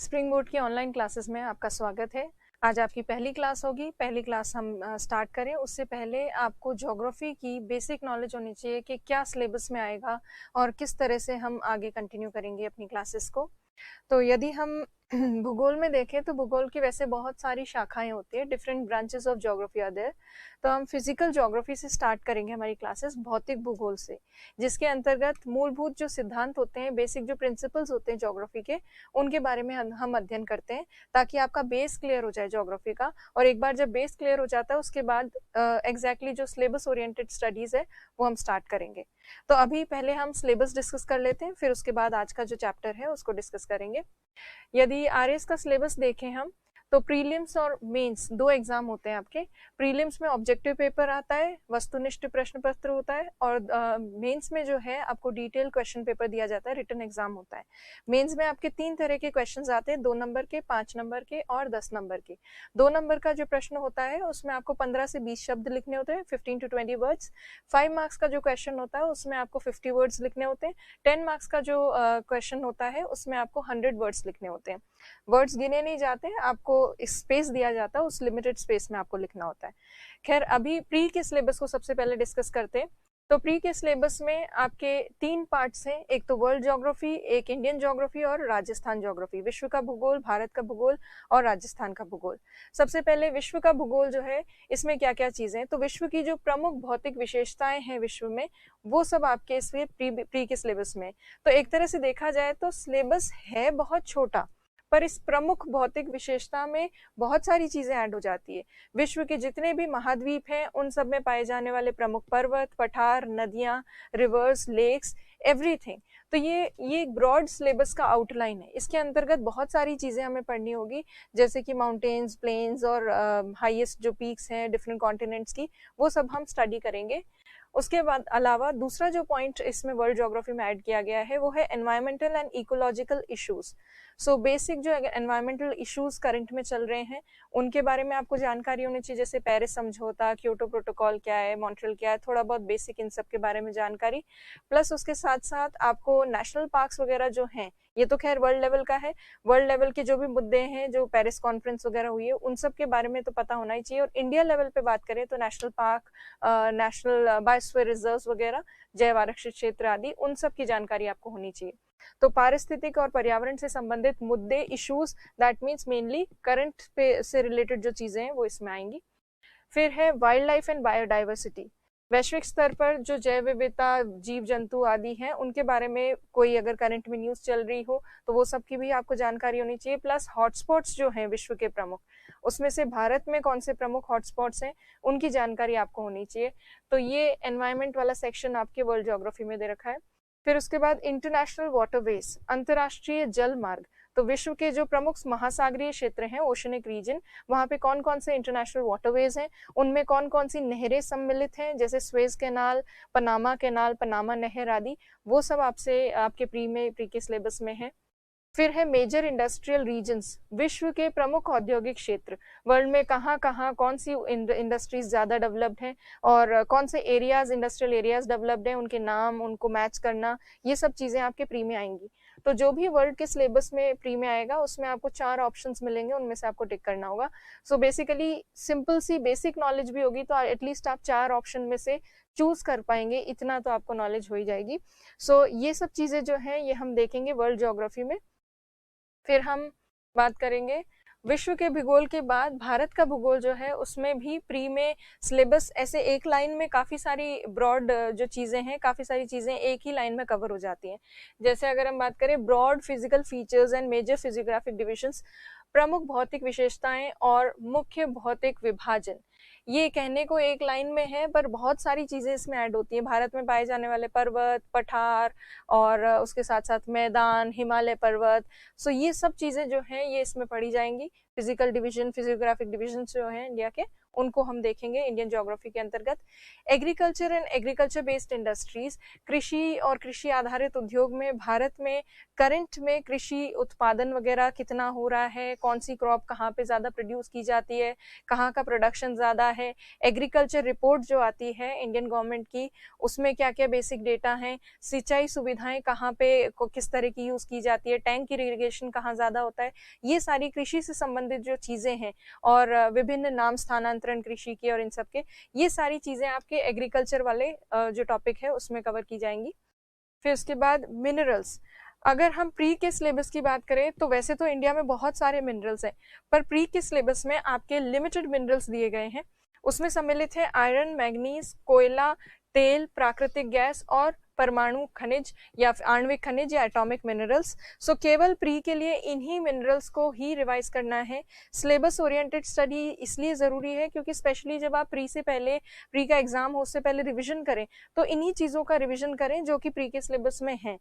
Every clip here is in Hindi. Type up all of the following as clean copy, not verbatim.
स्प्रिंग बोर्ड की ऑनलाइन क्लासेस में आपका स्वागत है। आज आपकी पहली क्लास होगी। पहली क्लास हम स्टार्ट करें उससे पहले आपको ज्योग्राफी की बेसिक नॉलेज होनी चाहिए कि क्या सिलेबस में आएगा और किस तरह से हम आगे कंटिन्यू करेंगे अपनी क्लासेस को। तो यदि हम भूगोल में देखें तो भूगोल की वैसे बहुत सारी शाखाएं होती है, different branches of geography are there. तो हम फिजिकल ज्योग्राफी से स्टार्ट करेंगे हमारी क्लासेस, भौतिक भूगोल से, जिसके अंतर्गत मूलभूत जो सिद्धांत होते हैं, बेसिक जो प्रिंसिपल्स होते हैं ज्योग्राफी के, उनके बारे में हम अध्ययन करते हैं ताकि आपका बेस क्लियर हो जाए ज्योग्राफी का। और एक बार जब बेस क्लियर हो जाता है उसके बाद एग्जैक्टली जो सिलेबस ओरिएंटेड स्टडीज है वो हम स्टार्ट करेंगे। तो अभी पहले हम सिलेबस डिस्कस कर लेते हैं, फिर उसके बाद आज का जो चैप्टर है उसको डिस्कस करेंगे। यदि आरएस का सिलेबस देखें हम तो प्रीलिम्स और मेंस दो एग्जाम होते हैं आपके। प्रीलिम्स में ऑब्जेक्टिव पेपर आता है, वस्तुनिष्ठ प्रश्न पत्र होता है, और मेंस में जो है आपको डिटेल क्वेश्चन पेपर दिया जाता है, रिटन एग्जाम होता है। मेंस में आपके 3 तरह के क्वेश्चंस आते हैं, 2 नंबर के, 5 नंबर के और 10 नंबर के। 2 नंबर का जो प्रश्न होता है उसमें आपको 15 से 20 शब्द लिखने होते हैं, 15 to 20 वर्ड्स। 5 मार्क्स का जो क्वेश्चन होता है उसमें आपको 50 वर्ड्स लिखने होते हैं। 10 मार्क्स का जो क्वेश्चन होता है उसमें आपको 100 वर्ड्स लिखने होते हैं। वर्ड्स गिने नहीं जाते, आपको स्पेस दिया जाता है, उस लिमिटेड स्पेस में आपको लिखना होता है। खैर, अभी प्री के सिलेबस को सबसे पहले डिस्कस करते हैं। तो प्री के सिलेबस में आपके 3 पार्ट्स हैं, एक तो वर्ल्ड ज्योग्राफी, एक इंडियन ज्योग्राफी और राजस्थान ज्योग्राफी। विश्व का भूगोल, भारत का भूगोल और राजस्थान का भूगोल। सबसे पहले विश्व का भूगोल जो है, इसमें क्या क्या चीजें, तो विश्व की जो प्रमुख भौतिक विशेषताएं हैं विश्व में, वो सब आपके इसमें प्री के सिलेबस में। तो एक तरह से देखा जाए तो सिलेबस है बहुत छोटा, पर इस प्रमुख भौतिक विशेषता में बहुत सारी चीजें ऐड हो जाती है। विश्व के जितने भी महाद्वीप हैं उन सब में पाए जाने वाले प्रमुख पर्वत, पठार, नदियां, रिवर्स, लेक्स, एवरीथिंग। तो ये एक ब्रॉड सिलेबस का आउटलाइन है। इसके अंतर्गत बहुत सारी चीजें हमें पढ़नी होगी, जैसे कि माउंटेन्स, प्लेन्स और हाईएस्ट जो पीक्स हैं डिफरेंट कॉन्टिनेंट्स की, वो सब हम स्टडी करेंगे। उसके बाद अलावा दूसरा जो पॉइंट इसमें वर्ल्ड ज्योग्राफी में ऐड किया गया है वो है environmental and ecological issues. So basic जो एनवायरमेंटल इश्यूज करंट में चल रहे हैं उनके बारे में आपको जानकारी होनी चाहिए, जैसे पेरिस समझौता, क्योटो प्रोटोकॉल क्या है, मॉन्ट्रियल क्या है, थोड़ा बहुत बेसिक इन सब के बारे में जानकारी। प्लस उसके साथ साथ आपको नेशनल पार्क्स वगैरह जो हैं, ये तो खैर वर्ल्ड लेवल का है, वर्ल्ड लेवल के जो भी मुद्दे हैं, जो पेरिस कॉन्फ्रेंस वगैरह हुई है, उन सब के बारे में तो पता होना ही चाहिए। और इंडिया लेवल पे बात करें तो national park, national biosphere reserves वगैरह, जैव आरक्षित क्षेत्र आदि, उन सब की जानकारी आपको होनी चाहिए। तो पारिस्थितिक और पर्यावरण से संबंधित मुद्दे, issues, that means mainly current पे से रिलेटेड जो चीजें हैं वो इसमें आएंगी। फिर है वाइल्ड लाइफ एंड बायोडाइवर्सिटी। वैश्विक स्तर पर जो जैव विविधता, जीव जंतु आदि हैं, उनके बारे में कोई अगर करंट में न्यूज चल रही हो तो वो सब की भी आपको जानकारी होनी चाहिए। प्लस हॉटस्पॉट्स जो हैं विश्व के प्रमुख, उसमें से भारत में कौन से प्रमुख हॉटस्पॉट्स हैं उनकी जानकारी आपको होनी चाहिए। तो ये एनवायरमेंट वाला सेक्शन आपके वर्ल्ड ज्योग्राफी में दे रखा है। फिर उसके बाद इंटरनेशनल वाटरवेज, अंतरराष्ट्रीय जल मार्ग। तो विश्व के जो प्रमुख महासागरीय क्षेत्र हैं, ओशनिक रीजन, वहां पे कौन कौन से इंटरनेशनल वाटरवेज हैं, उनमें कौन कौन सी नहरें सम्मिलित हैं, जैसे स्वेज कैनाल, कैनाल, पनामा नहर आदि, वो सब आपसे आपके प्री के सिलेबस में है। फिर है मेजर इंडस्ट्रियल रीजन्स, विश्व के प्रमुख औद्योगिक क्षेत्र, वर्ल्ड में कहाँ कहाँ कौन सी इंडस्ट्रीज ज्यादा डेवलप्ड हैं और कौन से एरियाज, इंडस्ट्रियल एरियाज डेवलप्ड हैं, उनके नाम, उनको मैच करना, ये सब चीजें आपके प्री में आएंगी। तो जो भी वर्ल्ड के सिलेबस में प्री में आएगा उसमें आपको 4 ऑप्शंस मिलेंगे, उनमें से आपको टिक करना होगा। सो बेसिकली सिंपल सी बेसिक नॉलेज भी होगी तो एटलीस्ट आप 4 ऑप्शन में से चूज कर पाएंगे, इतना तो आपको नॉलेज हो ही जाएगी। सो ये सब चीजें जो है ये हम देखेंगे वर्ल्ड ज्योग्राफी में। फिर हम बात करेंगे विश्व के भूगोल के बाद भारत का भूगोल जो है, उसमें भी प्री में सिलेबस ऐसे एक लाइन में काफी सारी ब्रॉड जो चीजें हैं, काफी सारी चीजें एक ही लाइन में कवर हो जाती हैं। जैसे अगर हम बात करें broad physical features and major physiographic divisions, प्रमुख भौतिक विशेषताएं और मुख्य भौतिक विभाजन, ये कहने को एक लाइन में है पर बहुत सारी चीजें इसमें ऐड होती हैं। भारत में पाए जाने वाले पर्वत, पठार और उसके साथ साथ मैदान, हिमालय पर्वत, सो ये सब चीजें जो हैं ये इसमें पढ़ी जाएंगी। फिजिकल डिवीजन, फिजियोग्राफिक डिवीजन जो हैं इंडिया के, उनको हम देखेंगे इंडियन ज्योग्राफी के अंतर्गत। Agriculture and agriculture based industries, कृषि और कृषि आधारित उद्योग में भारत में करंट में कृषि उत्पादन वगैरह कितना हो रहा है, कौन सी क्रॉप कहाँ पे ज्यादा प्रोड्यूस की जाती है, कहाँ का प्रोडक्शन ज्यादा है, एग्रीकल्चर रिपोर्ट जो आती है इंडियन गवर्नमेंट की, उसमें क्या क्या बेसिक डेटा है, सिंचाई सुविधाएं कहाँ पे किस तरह की यूज की जाती है, टैंक इरिगेशन कहाँ ज्यादा होता है, ये सारी कृषि से संबंधित जो चीजें हैं, और विभिन्न नाम स्थानांतरण कृषि के और इन सब के, ये सारी चीजें आपके एग्रीकल्चर वाले जो टॉपिक है उसमें कवर की जाएंगी। फिर उसके बाद मिनरल्स, अगर हम प्री के सिलेबस की बात करें तो वैसे तो इंडिया में बहुत सारे मिनरल्स हैं, पर प्री के सिलेबस में आपके लिमिटेड मिनरल्स दिए गए हैं। उसमें सम्मिलित है आयरन, मैग्नीज, कोयला, तेल, प्राकृतिक गैस और परमाणु खनिज या आणविक खनिज या एटॉमिक मिनरल्स। सो केवल प्री के लिए इन्हीं मिनरल्स को ही रिवाइज करना है। सिलेबस ओरिएंटेड स्टडी इसलिए जरूरी है क्योंकि स्पेशली जब आप प्री से पहले, प्री का एग्जाम हो उससे पहले रिविजन करें, तो इन्हीं चीजों का रिविजन करें जो कि प्री के सिलेबस में है।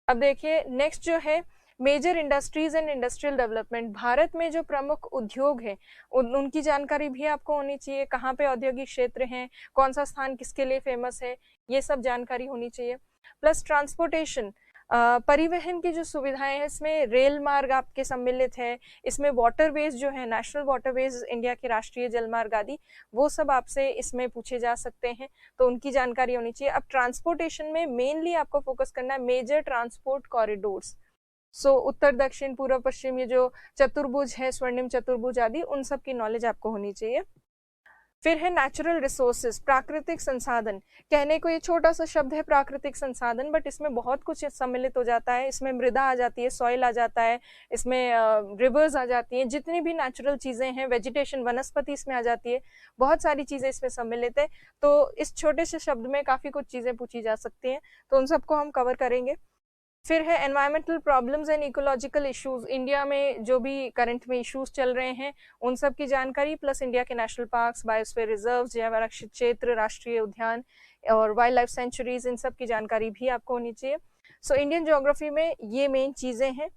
अब देखिए नेक्स्ट जो है major industries and industrial development. Bharat में जो प्रमुख उद्योग है उनकी जानकारी भी आपको होनी चाहिए, कहाँ पे औद्योगिक क्षेत्र हैं, कौन सा स्थान किसके लिए फेमस है, ये सब जानकारी होनी चाहिए। प्लस ट्रांसपोर्टेशन, परिवहन की जो सुविधाएं हैं, इसमें रेल मार्ग आपके सम्मिलित है, इसमें वाटरवेज जो है, नेशनल वाटरवेज, इंडिया के राष्ट्रीय जलमार्ग आदि, वो सब आपसे इसमें पूछे जा सकते हैं, तो उनकी जानकारी होनी चाहिए। अब ट्रांसपोर्टेशन में मेनली आपको फोकस करना है मेजर ट्रांसपोर्ट कॉरिडोर्स। सो उत्तर, दक्षिण, पूर्व, पश्चिम, ये जो चतुर्भुज है, स्वर्णिम चतुर्भुज आदि, उन सब की नॉलेज आपको होनी चाहिए। फिर है नेचुरल रिसोर्सेज, प्राकृतिक संसाधन। कहने को ये छोटा सा शब्द है प्राकृतिक संसाधन, बट इसमें बहुत कुछ सम्मिलित हो जाता है। इसमें मृदा आ जाती है, सॉइल आ जाता है, इसमें रिवर्स आ जाती हैं, जितनी भी नेचुरल चीजें हैं, वेजिटेशन, वनस्पति इसमें आ जाती है, बहुत सारी चीजें इसमें सम्मिलित है। तो इस छोटे से शब्द में काफी कुछ चीजें पूछी जा सकती हैं, तो उन सबको हम कवर करेंगे। फिर है environmental problems and ecological issues. India में जो भी करंट में इश्यूज चल रहे हैं उन सब की जानकारी, प्लस इंडिया के नेशनल पार्क्स, बायोस्फीयर रिजर्व्स, जैव आरक्षित क्षेत्र, राष्ट्रीय उद्यान और वाइल्ड लाइफ सेंचुरीज, इन सब की जानकारी भी आपको होनी चाहिए। सो इंडियन ज्योग्राफी में ये मेन चीजें हैं।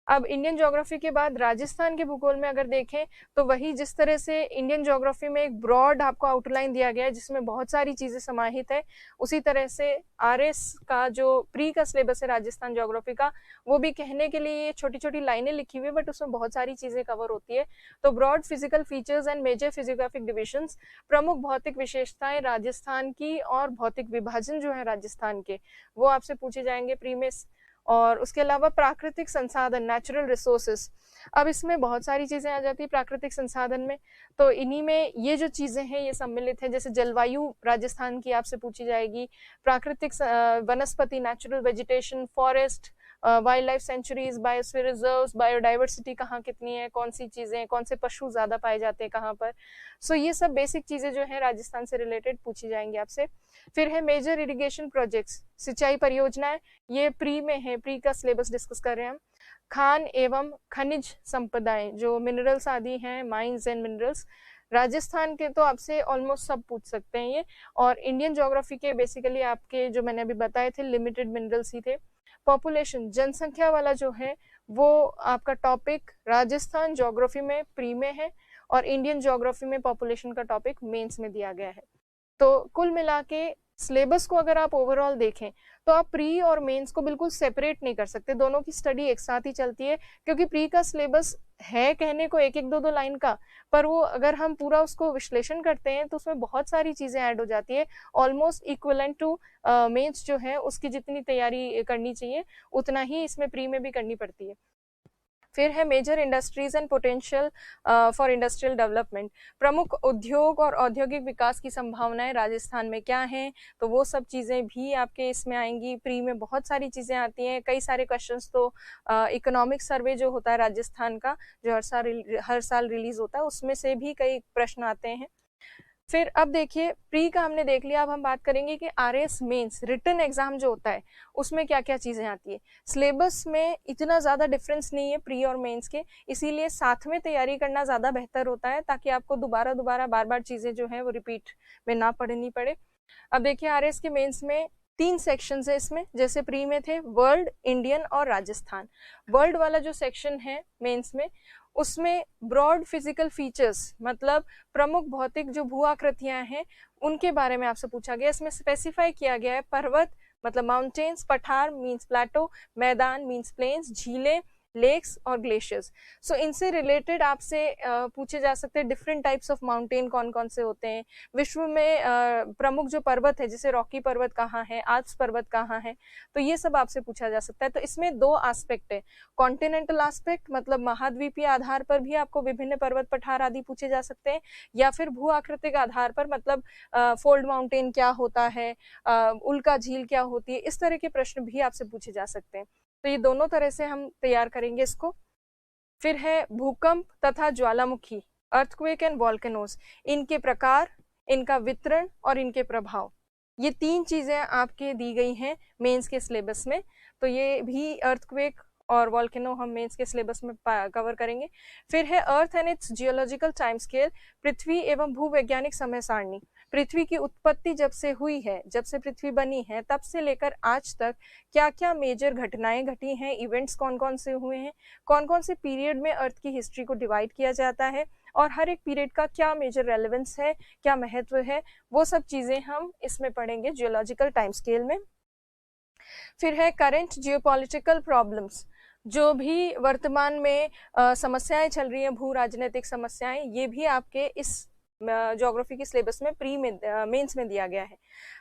अब इंडियन ज्योग्राफी के बाद राजस्थान के भूगोल में अगर देखें तो वही जिस तरह से इंडियन ज्योग्राफी में एक ब्रॉड आपको आउटलाइन दिया गया है जिसमें बहुत सारी चीजें समाहित है, उसी तरह से आरएस का जो प्री का सिलेबस है राजस्थान ज्योग्राफी का, वो भी कहने के लिए ये छोटी छोटी लाइनें लिखी हुई है, बट उसमें बहुत सारी चीजें कवर होती है। तो broad physical features and major physiographic divisions, प्रमुख भौतिक विशेषताएं राजस्थान की और भौतिक विभाजन जो है राजस्थान के, वो आपसे पूछे जाएंगे प्री में। और उसके अलावा प्राकृतिक संसाधन, नेचुरल रिसोर्सेस, अब इसमें बहुत सारी चीजें आ जाती है प्राकृतिक संसाधन में, तो इन्हीं में ये जो चीजें हैं ये सम्मिलित है। जैसे जलवायु राजस्थान की आपसे पूछी जाएगी, प्राकृतिक वनस्पति, natural vegetation, forest, wild life sanctuaries, biosphere reserves, biodiversity कहाँ कितनी है, कौन सी चीजें, कौन से पशु ज्यादा पाए जाते हैं कहाँ पर। सो ये सब बेसिक चीजें जो है राजस्थान से रिलेटेड पूछी जाएंगी आपसे। फिर है मेजर इरिगेशन प्रोजेक्ट्स, सिंचाई परियोजनाएं, ये प्री में है, प्री का सिलेबस डिस्कस कर रहे हैं हम। खान एवं खनिज संपदाएं, जो मिनरल्स आदि हैं, माइंस एंड मिनरल्स, राजस्थान के तो आपसे ऑलमोस्ट सब पूछ सकते हैं ये। और इंडियन ज्योग्राफी के बेसिकली आपके जो मैंने अभी बताए थे लिमिटेड मिनरल्स ही थे। पॉपुलेशन, जनसंख्या वाला जो है वो आपका टॉपिक राजस्थान ज्योग्राफी में प्री में है, और इंडियन ज्योग्राफी में पॉपुलेशन का टॉपिक मेंस में दिया गया है। तो कुल मिला के सिलेबस को अगर आप ओवरऑल देखें तो आप प्री और मेंस को बिल्कुल सेपरेट नहीं कर सकते, दोनों की स्टडी एक साथ ही चलती है, क्योंकि प्री का सिलेबस है कहने को एक एक दो दो लाइन का, पर वो अगर हम पूरा उसको विश्लेषण करते हैं तो उसमें बहुत सारी चीजें ऐड हो जाती है, ऑलमोस्ट इक्विवेलेंट टू मेंस जो है उसकी जितनी तैयारी करनी चाहिए उतना ही इसमें प्री में भी करनी पड़ती है। फिर है major industries and potential for industrial development, प्रमुख उद्योग और औद्योगिक विकास की संभावनाएं राजस्थान में क्या हैं, तो वो सब चीज़ें भी आपके इसमें आएंगी। प्री में बहुत सारी चीज़ें आती हैं, कई सारे क्वेश्चंस तो इकोनॉमिक सर्वे जो होता है राजस्थान का, जो हर साल रिलीज होता है, उसमें से भी कई प्रश्न आते हैं। फिर अब देखिए प्री का हमने देख लिया, अब हम बात करेंगे कि आरएस मेंस रिटन एग्जाम जो होता है उसमें क्या क्या चीजें आती है। सिलेबस में इतना ज्यादा डिफरेंस नहीं है प्री और मेंस के, इसीलिए साथ में तैयारी करना ज्यादा बेहतर होता है, ताकि आपको दोबारा बार बार चीजें जो है वो रिपीट में ना पढ़नी पड़े। अब देखिए आरएस के मेंस में 3 सेक्शंस है इसमें, जैसे प्री में थे वर्ल्ड, इंडियन और राजस्थान। वर्ल्ड वाला जो सेक्शन है मेंस में, उसमें ब्रॉड फिजिकल फीचर्स, मतलब प्रमुख भौतिक जो भू आकृतियां हैं उनके बारे में आपसे पूछा गया। इसमें स्पेसिफाई किया गया है पर्वत मतलब माउंटेन्स, पठार मींस प्लेटो, मैदान मींस प्लेन्स, झीलें लेक्स और ग्लेशियर्स। सो इनसे रिलेटेड आपसे पूछे जा सकते हैं डिफरेंट टाइप्स ऑफ माउंटेन कौन कौन से होते हैं, विश्व में प्रमुख जो पर्वत है जैसे रॉकी पर्वत कहाँ है, आल्प्स पर्वत कहाँ है, तो ये सब आपसे पूछा जा सकता है। तो इसमें दो एस्पेक्ट है, कॉन्टिनेंटल एस्पेक्ट मतलब महाद्वीपीय आधार पर भी आपको विभिन्न पर्वत पठार आदि पूछे जा सकते हैं, या फिर भू आकृतिक आधार पर मतलब फोल्ड माउंटेन क्या होता है, उल्का झील क्या होती है, इस तरह के प्रश्न भी आपसे पूछे जा सकते हैं। तो ये दोनों तरह से हम तैयार करेंगे इसको। फिर है भूकंप तथा ज्वालामुखी, अर्थक्वेक एंड वॉल्केनोज, इनके प्रकार, इनका वितरण और इनके प्रभाव, ये तीन चीजें आपके दी गई हैं मेंस के सिलेबस में। तो ये भी अर्थक्वेक और वॉल्केनो हम मेंस के सिलेबस में कवर करेंगे। फिर है earth and its geological time scale, पृथ्वी एवं भूवैज्ञानिक समय सारणी, पृथ्वी की उत्पत्ति जब से हुई है, जब से पृथ्वी बनी है तब से लेकर आज तक क्या क्या मेजर घटनाएं घटी हैं, इवेंट्स कौन कौन से हुए हैं, कौन कौन से पीरियड में अर्थ की हिस्ट्री को डिवाइड किया जाता है और हर एक पीरियड का क्या मेजर रेलेवेंस है, क्या महत्व है, वो सब चीजें हम इसमें पढ़ेंगे जियोलॉजिकल टाइम स्केल में। फिर है करंट जियोपॉलिटिकल प्रॉब्लम्स, जो भी वर्तमान में समस्याएं चल रही हैं, भू राजनीतिक समस्याएं, ये भी आपके इस ज्योग्राफी के सिलेबस में प्री में मेंस में दिया गया है।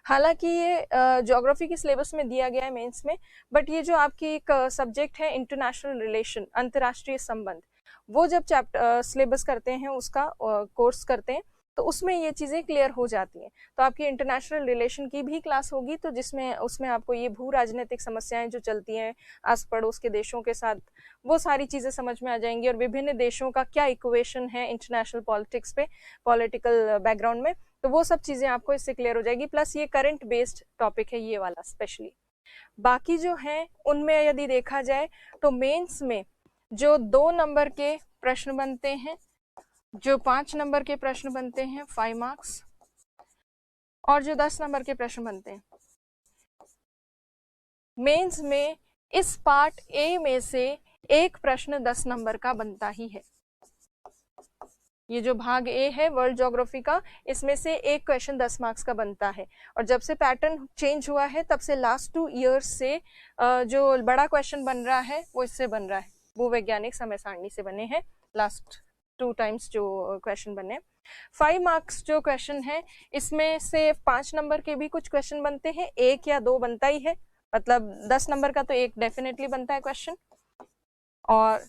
हालांकि ये ज्योग्राफी के सिलेबस में दिया गया है मेंस में, बट ये जो आपकी एक सब्जेक्ट है इंटरनेशनल रिलेशन, अंतर्राष्ट्रीय संबंध, वो जब चैप्टर सिलेबस करते हैं, उसका कोर्स करते हैं, तो उसमें ये चीजें क्लियर हो जाती हैं। तो आपकी इंटरनेशनल रिलेशन की भी क्लास होगी, तो जिसमें उसमें आपको ये भू राजनीतिक समस्याएं जो चलती हैं आस पड़ोस के देशों के साथ, वो सारी चीजें समझ में आ जाएंगी, और विभिन्न देशों का क्या इक्वेशन है इंटरनेशनल पॉलिटिक्स पे, पॉलिटिकल बैकग्राउंड में, तो वो सब चीजें आपको इससे क्लियर हो जाएगी। प्लस ये करंट बेस्ड टॉपिक है ये वाला स्पेशली। बाकी जो है उनमें यदि देखा जाए तो मेंस में जो 2 नंबर के प्रश्न बनते हैं, जो 5 नंबर के प्रश्न बनते हैं 5 मार्क्स, और जो 10 नंबर के प्रश्न बनते हैं मेंस में, इस पार्ट ए में से एक प्रश्न 10 नंबर का बनता ही है। ये जो भाग ए है वर्ल्ड ज्योग्राफी का, इसमें से एक क्वेश्चन 10 मार्क्स का बनता है। और जब से पैटर्न चेंज हुआ है तब से लास्ट 2 ईयर्स से जो बड़ा क्वेश्चन बन रहा है वो इससे बन रहा है, भूवैज्ञानिक समय सारणी से बने हैं लास्ट 2 टाइम्स जो क्वेश्चन बने। 5 मार्क्स जो क्वेश्चन है, इसमें से 5 नंबर के भी कुछ क्वेश्चन बनते हैं, 1 या 2 बनता ही है, मतलब 10 नंबर का तो 1 डेफिनेटली बनता है क्वेश्चन, और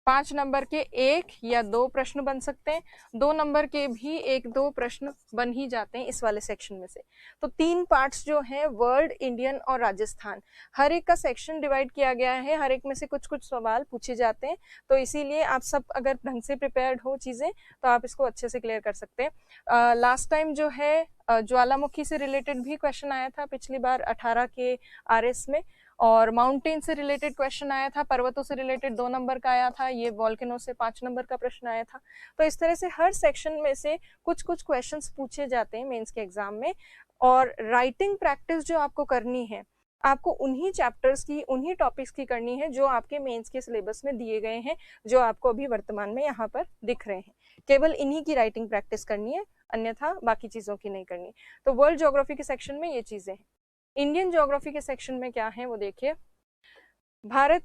5 नंबर के 1 या 2 प्रश्न बन सकते हैं, 2 नंबर के भी 1-2 प्रश्न बन ही जाते हैं इस वाले सेक्शन में से। तो 3 पार्ट्स जो हैं वर्ल्ड, इंडियन और राजस्थान, हर एक का सेक्शन डिवाइड किया गया है, हर एक में से कुछ कुछ सवाल पूछे जाते हैं। तो इसीलिए आप सब अगर ढंग से प्रिपेयर्ड हो चीजें तो आप इसको अच्छे से क्लियर कर सकते हैं। लास्ट टाइम जो है ज्वालामुखी से रिलेटेड भी क्वेश्चन आया था पिछली बार 18 के RS में, और माउंटेन से रिलेटेड क्वेश्चन आया था, पर्वतों से रिलेटेड 2 नंबर का आया था, ये वॉल्केनो से 5 नंबर का प्रश्न आया था। तो इस तरह से हर सेक्शन में से कुछ कुछ क्वेश्चंस पूछे जाते हैं मेंस के एग्जाम में। और राइटिंग प्रैक्टिस जो आपको करनी है, आपको उन्हीं चैप्टर्स की, उन्हीं टॉपिक्स की करनी है जो आपके मेंस के सिलेबस में दिए गए हैं, जो आपको अभी वर्तमान में यहाँ पर दिख रहे हैं। केवल इन्हीं की राइटिंग प्रैक्टिस करनी है, अन्यथा बाकी चीजों की नहीं करनी। तो वर्ल्ड ज्योग्राफी के सेक्शन में ये चीजें हैं। इंडियन ज्योग्राफी के सेक्शन में क्या है वो देखिए। भारत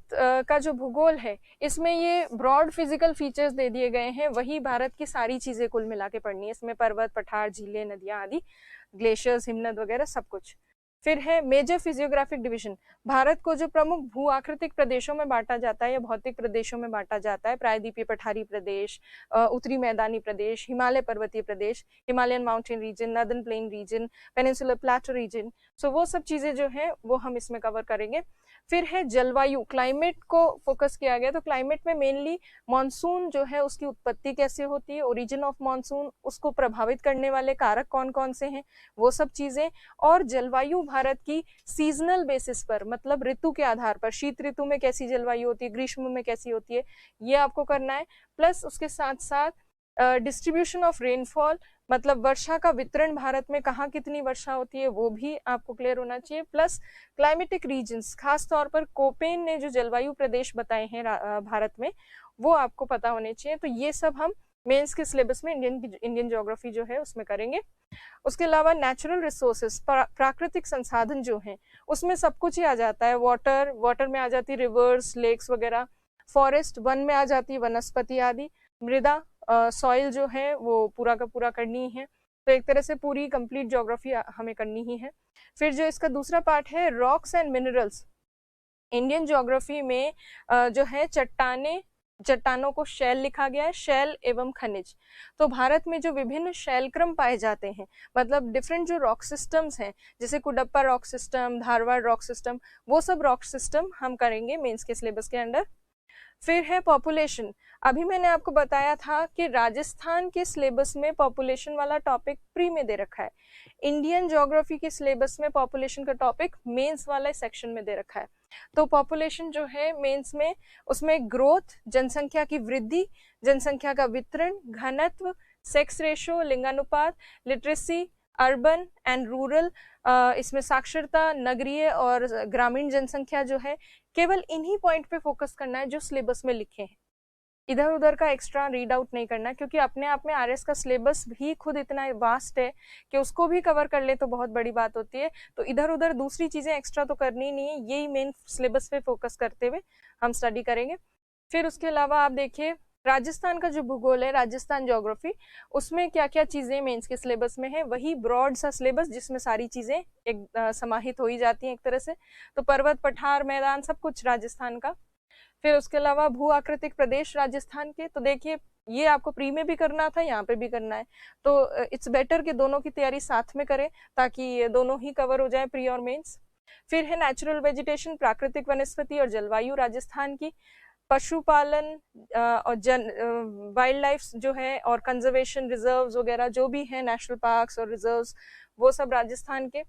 का जो भूगोल है, इसमें ये ब्रॉड फिजिकल फीचर्स दे दिए गए हैं, वही भारत की सारी चीजें कुल मिला के पढ़नी है। इसमें पर्वत, पठार, झीलें, नदियां आदि, ग्लेशियर्स, हिमनद वगैरह सब कुछ। फिर है मेजर फिजियोग्राफिक डिवीजन, भारत को जो प्रमुख भू आकृतिक प्रदेशों में बांटा जाता है या भौतिक प्रदेशों में बांटा जाता है, प्रायद्वीपीय पठारी प्रदेश, उत्तरी मैदानी प्रदेश, हिमालय पर्वतीय प्रदेश, Himalayan mountain region, northern plain region, peninsular plateau region, so वो सब चीजें जो है वो हम इसमें कवर करेंगे। फिर है जलवायु, क्लाइमेट को फोकस किया गया। तो क्लाइमेट में मेनली मॉनसून जो है उसकी उत्पत्ति कैसे होती है, ओरिजिन ऑफ मॉनसून, उसको प्रभावित करने वाले कारक कौन कौन से हैं, वो सब चीजें। और जलवायु भारत की सीजनल बेसिस पर, मतलब ऋतु के आधार पर, शीत ऋतु में कैसी जलवायु होती है, ग्रीष्म में कैसी होती है, ये आपको करना है। प्लस उसके साथ साथ डिस्ट्रीब्यूशन ऑफ रेनफॉल, मतलब वर्षा का वितरण भारत में कहाँ कितनी वर्षा होती है, वो भी आपको क्लियर होना चाहिए। प्लस क्लाइमेटिक रीजन्स, खास तौर पर कोपेन ने जो जलवायु प्रदेश बताए हैं भारत में, वो आपको पता होने चाहिए। तो ये सब हम मेंस के सिलेबस में इंडियन ज्योग्राफी जो है उसमें करेंगे। उसके अलावा नेचुरल रिसोर्सेस, प्राकृतिक संसाधन जो हैं, उसमें सब कुछ ही आ जाता है। वाटर में आ जाती है रिवर्स, लेक्स वगैरह, फॉरेस्ट, वन में आ जाती है वनस्पति आदि। मृदा, सॉइल जो है वो पूरा का पूरा करनी है, तो एक तरह से पूरी कंप्लीट ज्योग्राफी हमें करनी ही है। फिर जो इसका दूसरा पार्ट है rocks and minerals. Indian geography में जो है चट्टानों को शैल लिखा गया है, शैल एवं खनिज। तो भारत में जो विभिन्न शैल क्रम पाए जाते हैं, मतलब डिफरेंट जो रॉक सिस्टम्स हैं, जैसे Cuddapah rock system, Dharwar rock system, वो सब रॉक सिस्टम हम करेंगे मेंस के सिलेबस के अंडर। फिर है पॉपुलेशन। अभी मैंने आपको बताया था कि राजस्थान के सिलेबस में पॉपुलेशन वाला टॉपिक प्री में दे रखा है, इंडियन ज्योग्राफी के सिलेबस में पॉपुलेशन का टॉपिक मेंस वाले सेक्शन में दे रखा है। तो पॉपुलेशन जो है मेंस में, उसमें ग्रोथ, जनसंख्या की वृद्धि, जनसंख्या का वितरण, घनत्व, सेक्स रेशो, लिंगानुपात, लिटरेसी, अर्बन एंड रूरल, इसमें साक्षरता, नगरीय और ग्रामीण जनसंख्या जो है, केवल इन्हीं पॉइंट पे फोकस करना है जो सिलेबस में लिखे हैं। इधर उधर का एक्स्ट्रा रीड आउट नहीं करना, क्योंकि अपने आप में आरएस का सिलेबस भी खुद इतना वास्ट है कि उसको भी कवर कर ले तो बहुत बड़ी बात होती है। तो इधर उधर दूसरी चीजें एक्स्ट्रा तो करनी नहीं है, यही मेन सिलेबस पे फोकस करते हुए हम स्टडी करेंगे। फिर उसके अलावा आप देखिए राजस्थान का जो भूगोल है, राजस्थान ज्योग्राफी, उसमें क्या क्या चीजें मेंस के सिलेबस में है, वही ब्रॉड सा सिलेबस जिसमें सारी चीजें एक समाहित हो ही जाती हैं एक तरह से। तो पर्वत, पठार, मैदान, सब कुछ राजस्थान का। फिर उसके अलावा भू आकृतिक प्रदेश राजस्थान के, तो देखिए ये आपको प्री में भी करना था, यहाँ पे भी करना है, तो इट्स बेटर कि दोनों की तैयारी साथ में करें ताकि दोनों ही कवर हो जाए, प्री और मेंस। फिर है नेचुरल वेजिटेशन, प्राकृतिक वनस्पति और जलवायु राजस्थान की, पशुपालन और वाइल्ड लाइफ जो है, और कंजर्वेशन, रिजर्व्स वगैरह जो भी है, नेशनल पार्क्स और रिजर्व्स, वो सब राजस्थान के।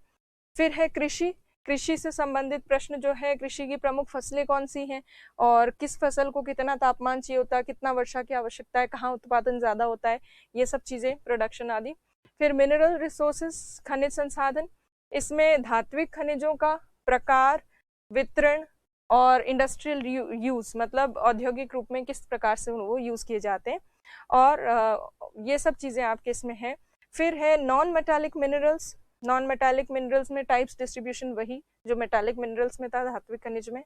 फिर है कृषि, कृषि से संबंधित प्रश्न जो है, कृषि की प्रमुख फसलें कौन सी हैं और किस फसल को कितना तापमान चाहिए होता है, कितना वर्षा की आवश्यकता है, कहाँ उत्पादन ज्यादा होता है, ये सब चीजें, प्रोडक्शन आदि। फिर मिनरल रिसोर्सेस, खनिज संसाधन, इसमें धात्विक खनिजों का प्रकार, वितरण और इंडस्ट्रियल यूज, मतलब औद्योगिक रूप में किस प्रकार से वो यूज किए जाते हैं, और ये सब चीजें आपके इसमें है। फिर है non metallic minerals, non metallic minerals में टाइप्स डिस्ट्रीब्यूशन वही जो मेटालिक मिनरल्स में था, धात्विक खनिज में।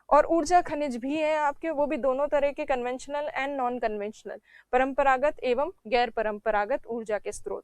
और ऊर्जा खनिज भी है आपके, वो भी दोनों तरह के, कन्वेंशनल एंड नॉन कन्वेंशनल, परंपरागत एवं गैर परंपरागत ऊर्जा के स्रोत।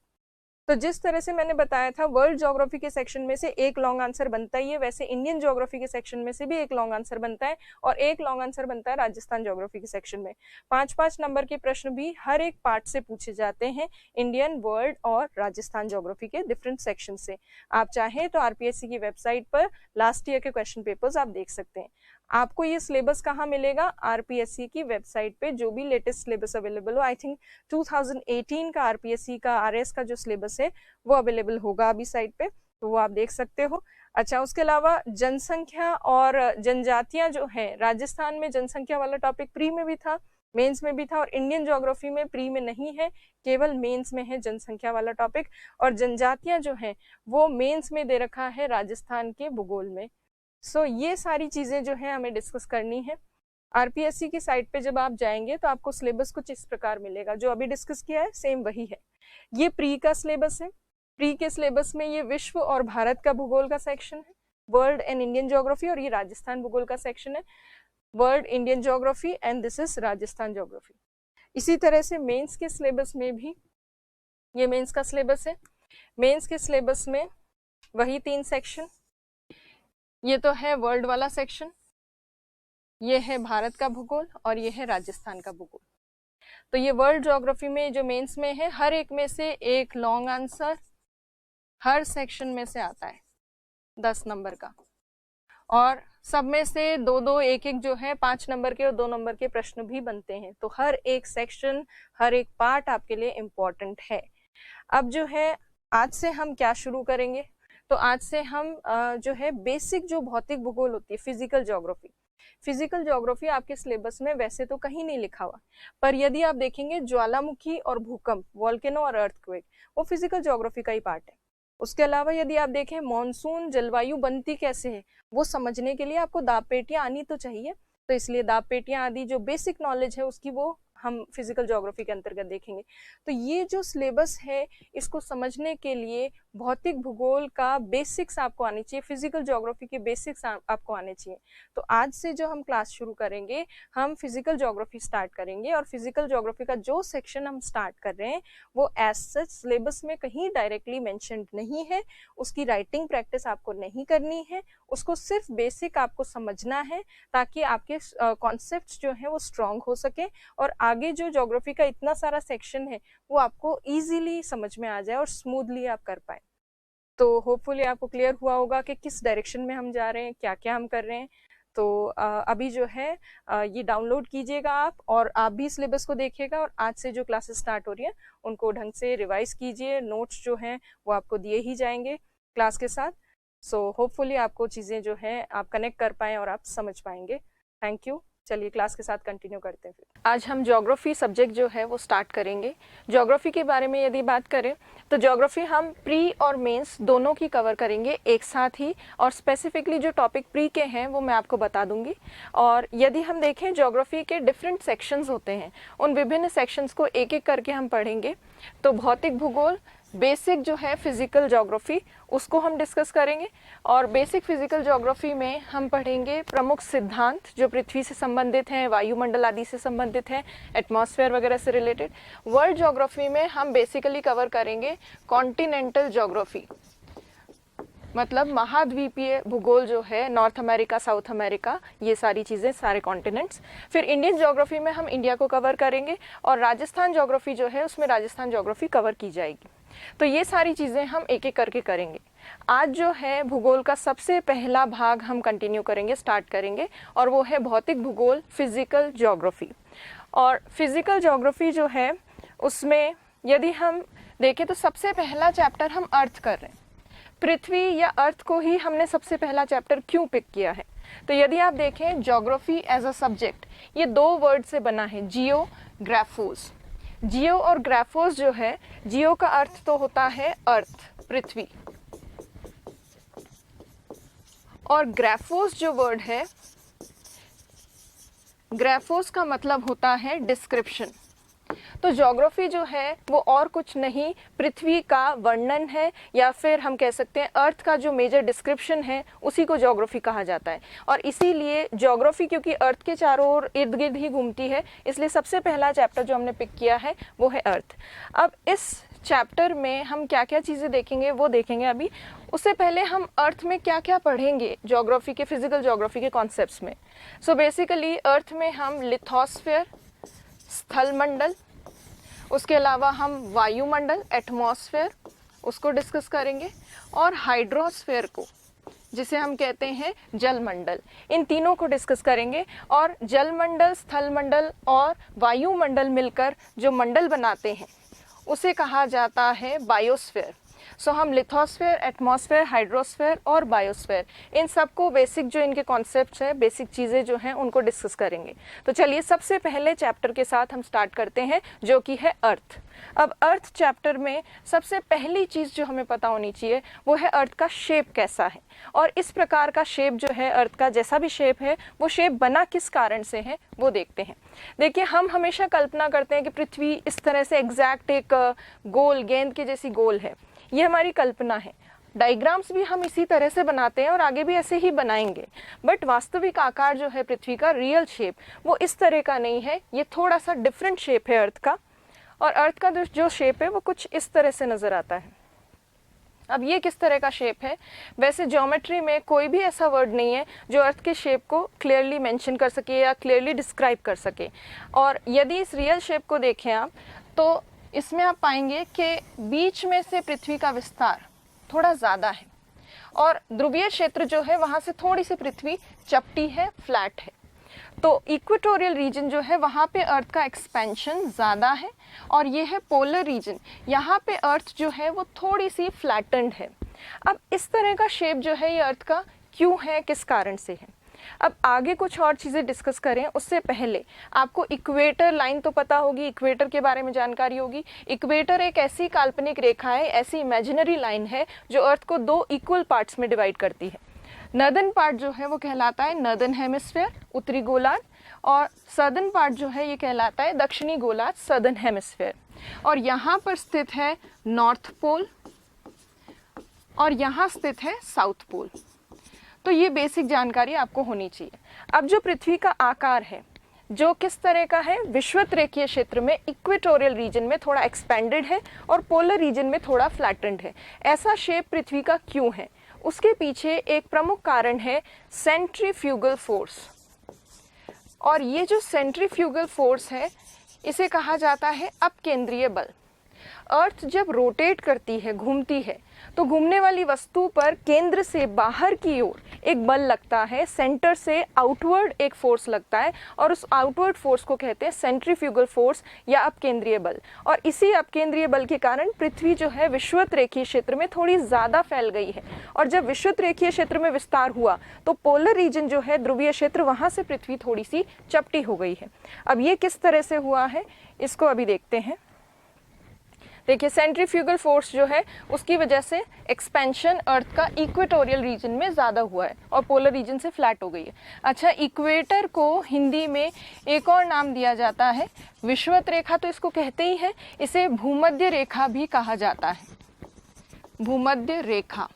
तो जिस तरह से मैंने बताया था वर्ल्ड ज्योग्राफी के सेक्शन में से एक लॉन्ग आंसर बनता ही है, वैसे इंडियन ज्योग्राफी के सेक्शन में से भी एक लॉन्ग आंसर बनता है, और एक लॉन्ग आंसर बनता है राजस्थान ज्योग्राफी के सेक्शन में। 5-5 नंबर के प्रश्न भी हर एक पार्ट से पूछे जाते हैं, इंडियन, वर्ल्ड और राजस्थान ज्योग्राफी के डिफरेंट सेक्शन से। आप चाहें तो आरपीएससी की वेबसाइट पर लास्ट ईयर के क्वेश्चन पेपर्स आप देख सकते हैं। आपको ये सिलेबस कहाँ मिलेगा? आरपीएससी की वेबसाइट पे, जो भी लेटेस्ट सिलेबस अवेलेबल हो। आई थिंक 2018 का आरपीएससी का आरएस का जो सिलेबस है वो अवेलेबल होगा अभी साइट पे, तो वो आप देख सकते हो। अच्छा, उसके अलावा जनसंख्या और जनजातियां जो है, राजस्थान में जनसंख्या वाला टॉपिक प्री में भी था, मेंस में भी था, और इंडियन ज्योग्राफी में प्री में नहीं है, केवल मेंस में है जनसंख्या वाला टॉपिक। और जनजातियां जो है वो मेंस में दे रखा है राजस्थान के भूगोल में। सो ये सारी चीजें जो है हमें डिस्कस करनी है। आरपीएससी की साइट पे जब आप जाएंगे तो आपको सिलेबस कुछ इस प्रकार मिलेगा, जो अभी डिस्कस किया है सेम वही है। ये प्री का सिलेबस है। प्री के सिलेबस में ये विश्व और भारत का भूगोल का सेक्शन है, वर्ल्ड एंड इंडियन ज्योग्राफी, और ये राजस्थान भूगोल का सेक्शन है, world, Indian geography and this is Rajasthan geography. इसी तरह से मेंस के सिलेबस में भी, ये मेंस का सिलेबस है। मेंस के सिलेबस में वही 3 सेक्शन, ये तो है वर्ल्ड वाला सेक्शन, ये है भारत का भूगोल, और ये है राजस्थान का भूगोल। तो ये वर्ल्ड ज्योग्राफी में जो मेंस में है, हर एक में से एक लॉन्ग आंसर हर सेक्शन में से आता है 10 नंबर का, और सब में से 2-2 1-1 जो है 5 नंबर के और 2 नंबर के प्रश्न भी बनते हैं। तो हर एक सेक्शन, हर एक पार्ट आपके लिए इम्पोर्टेंट है। अब जो है आज से हम क्या शुरू करेंगे, तो आज से हम जो है बेसिक जो भौतिक भूगोल होती है, फिजिकल ज्योग्राफी। फिजिकल ज्योग्राफी आपके सिलेबस में वैसे तो कहीं नहीं लिखा हुआ, पर यदि आप देखेंगे ज्वालामुखी और भूकंप, वॉल्केनो और अर्थक्वेक, वो फिजिकल ज्योग्राफी का ही पार्ट है। उसके अलावा यदि आप देखें मॉनसून, जलवायु बनती कैसे है, वो समझने के लिए आपको दाब पेटियां आनी तो चाहिए, तो इसलिए दाब पेटियां आदि जो बेसिक नॉलेज है उसकी वो हम फिजिकल ज्योग्राफी के अंतर्गत देखेंगे। तो ये जो सिलेबस है इसको समझने के लिए भौतिक भूगोल का बेसिक्स आपको आनी चाहिए, फिजिकल ज्योग्राफी के बेसिक्स आपको आने चाहिए। तो आज से जो हम क्लास शुरू करेंगे, हम फिजिकल ज्योग्राफी स्टार्ट करेंगे, और फिजिकल ज्योग्राफी का जो सेक्शन हम स्टार्ट कर रहे हैं वो एज सच सिलेबस में कहीं डायरेक्टली मेंशन्ड नहीं है, उसकी राइटिंग प्रैक्टिस आपको नहीं करनी है, उसको सिर्फ बेसिक आपको समझना है ताकि आपके कॉन्सेप्ट्स जो हैं वो स्ट्रांग हो सके, और आगे जो ज्योग्राफी का इतना सारा सेक्शन है वो आपको इजीली समझ में आ जाए और स्मूथली आप कर पाए। तो होपफुली आपको क्लियर हुआ होगा कि किस डायरेक्शन में हम जा रहे हैं, क्या क्या हम कर रहे हैं। तो अभी जो है ये डाउनलोड कीजिएगा आप, और आप भी सिलेबस को देखिएगा, और आज से जो क्लासेस स्टार्ट हो रही हैं उनको ढंग से रिवाइज कीजिए। नोट्स जो हैं वो आपको दिए ही जाएंगे क्लास के साथ। सो होपफुली आपको चीज़ें जो हैं आप कनेक्ट कर पाएँ और आप समझ पाएंगे। Thank you. चलिए क्लास के साथ कंटिन्यू करते हैं। फिर आज हम ज्योग्राफी सब्जेक्ट जो है वो स्टार्ट करेंगे। ज्योग्राफी के बारे में यदि बात करें तो ज्योग्राफी हम प्री और मेंस दोनों की कवर करेंगे एक साथ ही, और स्पेसिफिकली जो टॉपिक प्री के हैं वो मैं आपको बता दूंगी। और यदि हम देखें ज्योग्राफी के डिफरेंट सेक्शंस होते हैं, उन विभिन्न सेक्शंस को एक एक करके हम पढ़ेंगे। तो भौतिक भूगोल, बेसिक जो है फिजिकल ज्योग्राफी, उसको हम डिस्कस करेंगे। और बेसिक फिजिकल ज्योग्राफी में हम पढ़ेंगे प्रमुख सिद्धांत जो पृथ्वी से संबंधित हैं, वायुमंडल आदि से संबंधित हैं, एटमॉस्फेयर वगैरह से रिलेटेड। वर्ल्ड ज्योग्राफी में हम बेसिकली कवर करेंगे कॉन्टिनेंटल ज्योग्राफी, मतलब महाद्वीपीय भूगोल जो है, नॉर्थ अमेरिका, साउथ अमेरिका, ये सारी चीज़ें, सारे कॉन्टिनेंट्स। फिर इंडियन ज्योग्राफी में हम इंडिया को कवर करेंगे, और राजस्थान ज्योग्राफी जो है उसमें राजस्थान ज्योग्राफी कवर की जाएगी। तो ये सारी चीज़ें हम एक एक करके करेंगे। आज जो है भूगोल का सबसे पहला भाग हम कंटिन्यू करेंगे, स्टार्ट करेंगे, और वो है भौतिक भूगोल, फिजिकल ज्योग्राफी। और फिजिकल ज्योग्राफी जो है उसमें यदि हम देखें तो सबसे पहला चैप्टर हम अर्थ कर रहे हैं। पृथ्वी या अर्थ को ही हमने सबसे पहला चैप्टर क्यों पिक किया है? तो यदि आप देखें ज्योग्राफी एज अ सब्जेक्ट, ये दो वर्ड से बना है, जियो, ग्राफोस। जियो और ग्राफोस जो है, जियो का अर्थ तो होता है अर्थ, पृथ्वी, और ग्राफोस जो वर्ड है, ग्राफोस का मतलब होता है डिस्क्रिप्शन। तो ज्योग्राफी जो है वो और कुछ नहीं, पृथ्वी का वर्णन है, या फिर हम कह सकते हैं अर्थ का जो मेजर डिस्क्रिप्शन है उसी को ज्योग्राफी कहा जाता है। और इसीलिए ज्योग्राफी क्योंकि अर्थ के चारों ओर इर्द गिर्द ही घूमती है, इसलिए सबसे पहला चैप्टर जो हमने पिक किया है वो है अर्थ। अब इस चैप्टर में हम क्या क्या चीज़ें देखेंगे वो देखेंगे अभी। उससे पहले हम अर्थ में क्या क्या पढ़ेंगे ज्योग्राफी के, फिजिकल ज्योग्राफी के कॉन्सेप्ट्स में। सो बेसिकली अर्थ में हम लिथोस्फीयर, स्थलमंडल, उसके अलावा हम वायुमंडल, एटमॉस्फेयर, उसको डिस्कस करेंगे, और हाइड्रोस्फीयर को, जिसे हम कहते हैं जलमंडल, इन तीनों को डिस्कस करेंगे। और जलमंडल, स्थलमंडल और वायुमंडल मिलकर जो मंडल बनाते हैं उसे कहा जाता है बायोस्फीयर। सो हम लिथोस्फीयर, एटमॉस्फेयर, हाइड्रोस्फीयर और बायोस्फीयर, इन सबको बेसिक जो इनके कॉन्सेप्ट्स हैं, बेसिक चीज़ें जो हैं उनको डिस्कस करेंगे। तो चलिए सबसे पहले चैप्टर के साथ हम स्टार्ट करते हैं जो कि है अर्थ। अब अर्थ चैप्टर में सबसे पहली चीज़ जो हमें पता होनी चाहिए वो है अर्थ का शेप कैसा है। और इस प्रकार का शेप जो है, अर्थ का जैसा भी शेप है, वो शेप बना किस कारण से है वो देखते हैं। देखिए, हम हमेशा कल्पना करते हैं कि पृथ्वी इस तरह से एग्जैक्ट एक गोल, गेंद के जैसी गोल है, ये हमारी कल्पना है। डायग्राम्स भी हम इसी तरह से बनाते हैं और आगे भी ऐसे ही बनाएंगे, बट वास्तविक आकार जो है पृथ्वी का, रियल शेप, वो इस तरह का नहीं है, ये थोड़ा सा डिफरेंट शेप है अर्थ का। और अर्थ का जो शेप है वो कुछ इस तरह से नज़र आता है। अब ये किस तरह का शेप है? वैसे ज्योमेट्री में कोई भी ऐसा वर्ड नहीं है जो अर्थ के शेप को क्लियरली मेंशन कर सके या क्लियरली डिस्क्राइब कर सके। और यदि इस रियल शेप को देखें आप, तो इसमें आप पाएंगे कि बीच में से पृथ्वी का विस्तार थोड़ा ज़्यादा है, और ध्रुवीय क्षेत्र जो है वहाँ से थोड़ी सी पृथ्वी चपटी है, फ्लैट है। तो इक्वेटोरियल रीजन जो है वहाँ पे अर्थ का एक्सपेंशन ज़्यादा है, और ये है पोलर रीजन, यहाँ पे अर्थ जो है वो थोड़ी सी फ्लैटेंड है। अब इस तरह का शेप जो है ये अर्थ का क्यों है, किस कारण से है? अब आगे कुछ और चीज़ें डिस्कस करें उससे पहले आपको इक्वेटर लाइन तो पता होगी, इक्वेटर के बारे में जानकारी होगी। इक्वेटर एक ऐसी काल्पनिक रेखा है, ऐसी इमेजिनरी लाइन है जो अर्थ को दो इक्वल पार्ट्स में डिवाइड करती है। नर्दर्न पार्ट जो है वो कहलाता है नर्दर्न हेमिस्फीयर, उत्तरी गोलार्ध, और सदर्न पार्ट जो है ये कहलाता है दक्षिणी गोलार्ध, सदर्न हेमिस्फीयर। और यहाँ पर स्थित है नॉर्थ पोल, और यहाँ स्थित है साउथ पोल। तो ये बेसिक जानकारी आपको होनी चाहिए। अब जो पृथ्वी का आकार है जो किस तरह का है, विषुवत रेखीय क्षेत्र में इक्वेटोरियल रीजन में थोड़ा एक्सपेंडेड है और पोलर रीजन में थोड़ा फ्लैटेंड है। ऐसा शेप पृथ्वी का क्यों है? उसके पीछे एक प्रमुख कारण है सेंट्रीफ्यूगल फोर्स। और ये जो सेंट्रीफ्यूगल फोर्स है इसे कहा जाता है अपकेंद्रीय बल। अर्थ जब रोटेट करती है, घूमती है, तो घूमने वाली वस्तु पर केंद्र से बाहर की ओर एक बल लगता है, सेंटर से आउटवर्ड एक फोर्स लगता है और उस आउटवर्ड फोर्स को कहते हैं सेंट्रीफ्यूगल फोर्स या अपकेंद्रीय बल। और इसी अपकेंद्रीय बल के कारण पृथ्वी जो है विषुवत रेखीय क्षेत्र में थोड़ी ज़्यादा फैल गई है। और जब विषुवत रेखीय क्षेत्र में विस्तार हुआ तो पोलर रीजन जो है, ध्रुवीय क्षेत्र, वहाँ से पृथ्वी थोड़ी सी चपटी हो गई है। अब ये किस तरह से हुआ है इसको अभी देखते हैं। देखिए, सेंट्रीफ्यूगल फोर्स जो है उसकी वजह से एक्सपेंशन अर्थ का इक्वेटोरियल रीजन में ज़्यादा हुआ है और पोलर रीजन से फ्लैट हो गई है। अच्छा, इक्वेटर को हिंदी में एक और नाम दिया जाता है, विषुवत रेखा तो इसको कहते ही है, इसे भूमध्य रेखा भी कहा जाता है, भूमध्य रेखा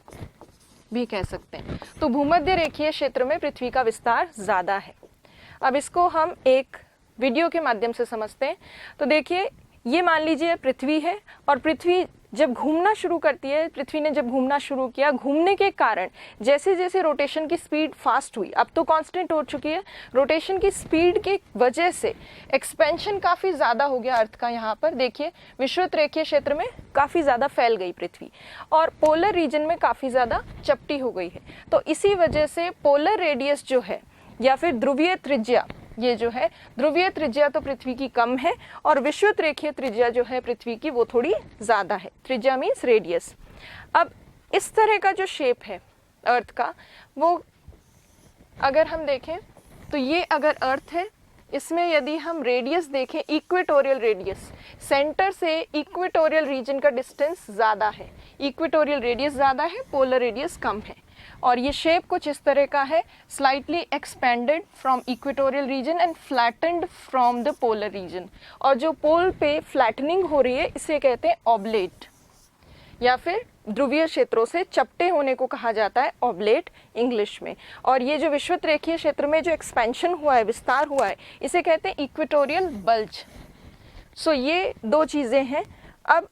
भी कह सकते हैं। तो भूमध्य रेखीय क्षेत्र में पृथ्वी का विस्तार ज़्यादा है। अब इसको हम एक वीडियो के माध्यम से समझते हैं। तो देखिए, ये मान लीजिए पृथ्वी है और पृथ्वी जब घूमना शुरू करती है, पृथ्वी ने जब घूमना शुरू किया, घूमने के कारण जैसे जैसे रोटेशन की स्पीड फास्ट हुई, अब तो कांस्टेंट हो चुकी है, रोटेशन की स्पीड की वजह से एक्सपेंशन काफ़ी ज़्यादा हो गया अर्थ का। यहाँ पर देखिए, विषुवत रेखीय क्षेत्र में काफ़ी ज़्यादा फैल गई पृथ्वी और पोलर रीजन में काफ़ी ज़्यादा चपटी हो गई है। तो इसी वजह से पोलर रेडियस जो है या फिर ध्रुवीय त्रिज्या, ये जो है ध्रुवीय त्रिज्या तो पृथ्वी की कम है और विषुवत रेखीय त्रिज्या जो है पृथ्वी की वो थोड़ी ज़्यादा है। त्रिज्या मीन्स रेडियस। अब इस तरह का जो शेप है अर्थ का, वो अगर हम देखें तो ये अगर अर्थ है, इसमें यदि हम रेडियस देखें, इक्वेटोरियल रेडियस, सेंटर से इक्वेटोरियल रीजन का डिस्टेंस ज़्यादा है, इक्वेटोरियल रेडियस ज़्यादा है, पोलर रेडियस कम है। और ये शेप कुछ इस तरह का है, slightly expanded from equatorial region and flattened from the polar region. और जो पोल पे फ्लैटनिंग हो रही है इसे कहते हैं ऑब्लेट, या फिर ध्रुवीय क्षेत्रों से चपटे होने को कहा जाता है ऑब्लेट इंग्लिश में। और ये जो विषुवत रेखीय क्षेत्र में जो एक्सपेंशन हुआ है, विस्तार हुआ है, इसे कहते हैं इक्वेटोरियल बल्ज। सो ये दो चीज़ें हैं। अब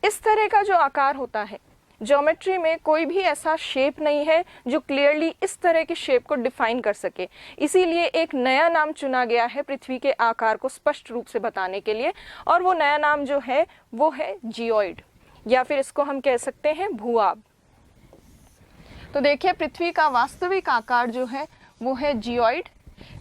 इस तरह का जो आकार होता है, ज्योमेट्री में कोई भी ऐसा शेप नहीं है जो क्लियरली इस तरह के शेप को डिफाइन कर सके, इसीलिए एक नया नाम चुना गया है पृथ्वी के आकार को स्पष्ट रूप से बताने के लिए। और वो नया नाम जो है वो है जियोइड, या फिर इसको हम कह सकते हैं भूआब। तो देखिए, पृथ्वी का वास्तविक आकार जो है वो है जियोइड,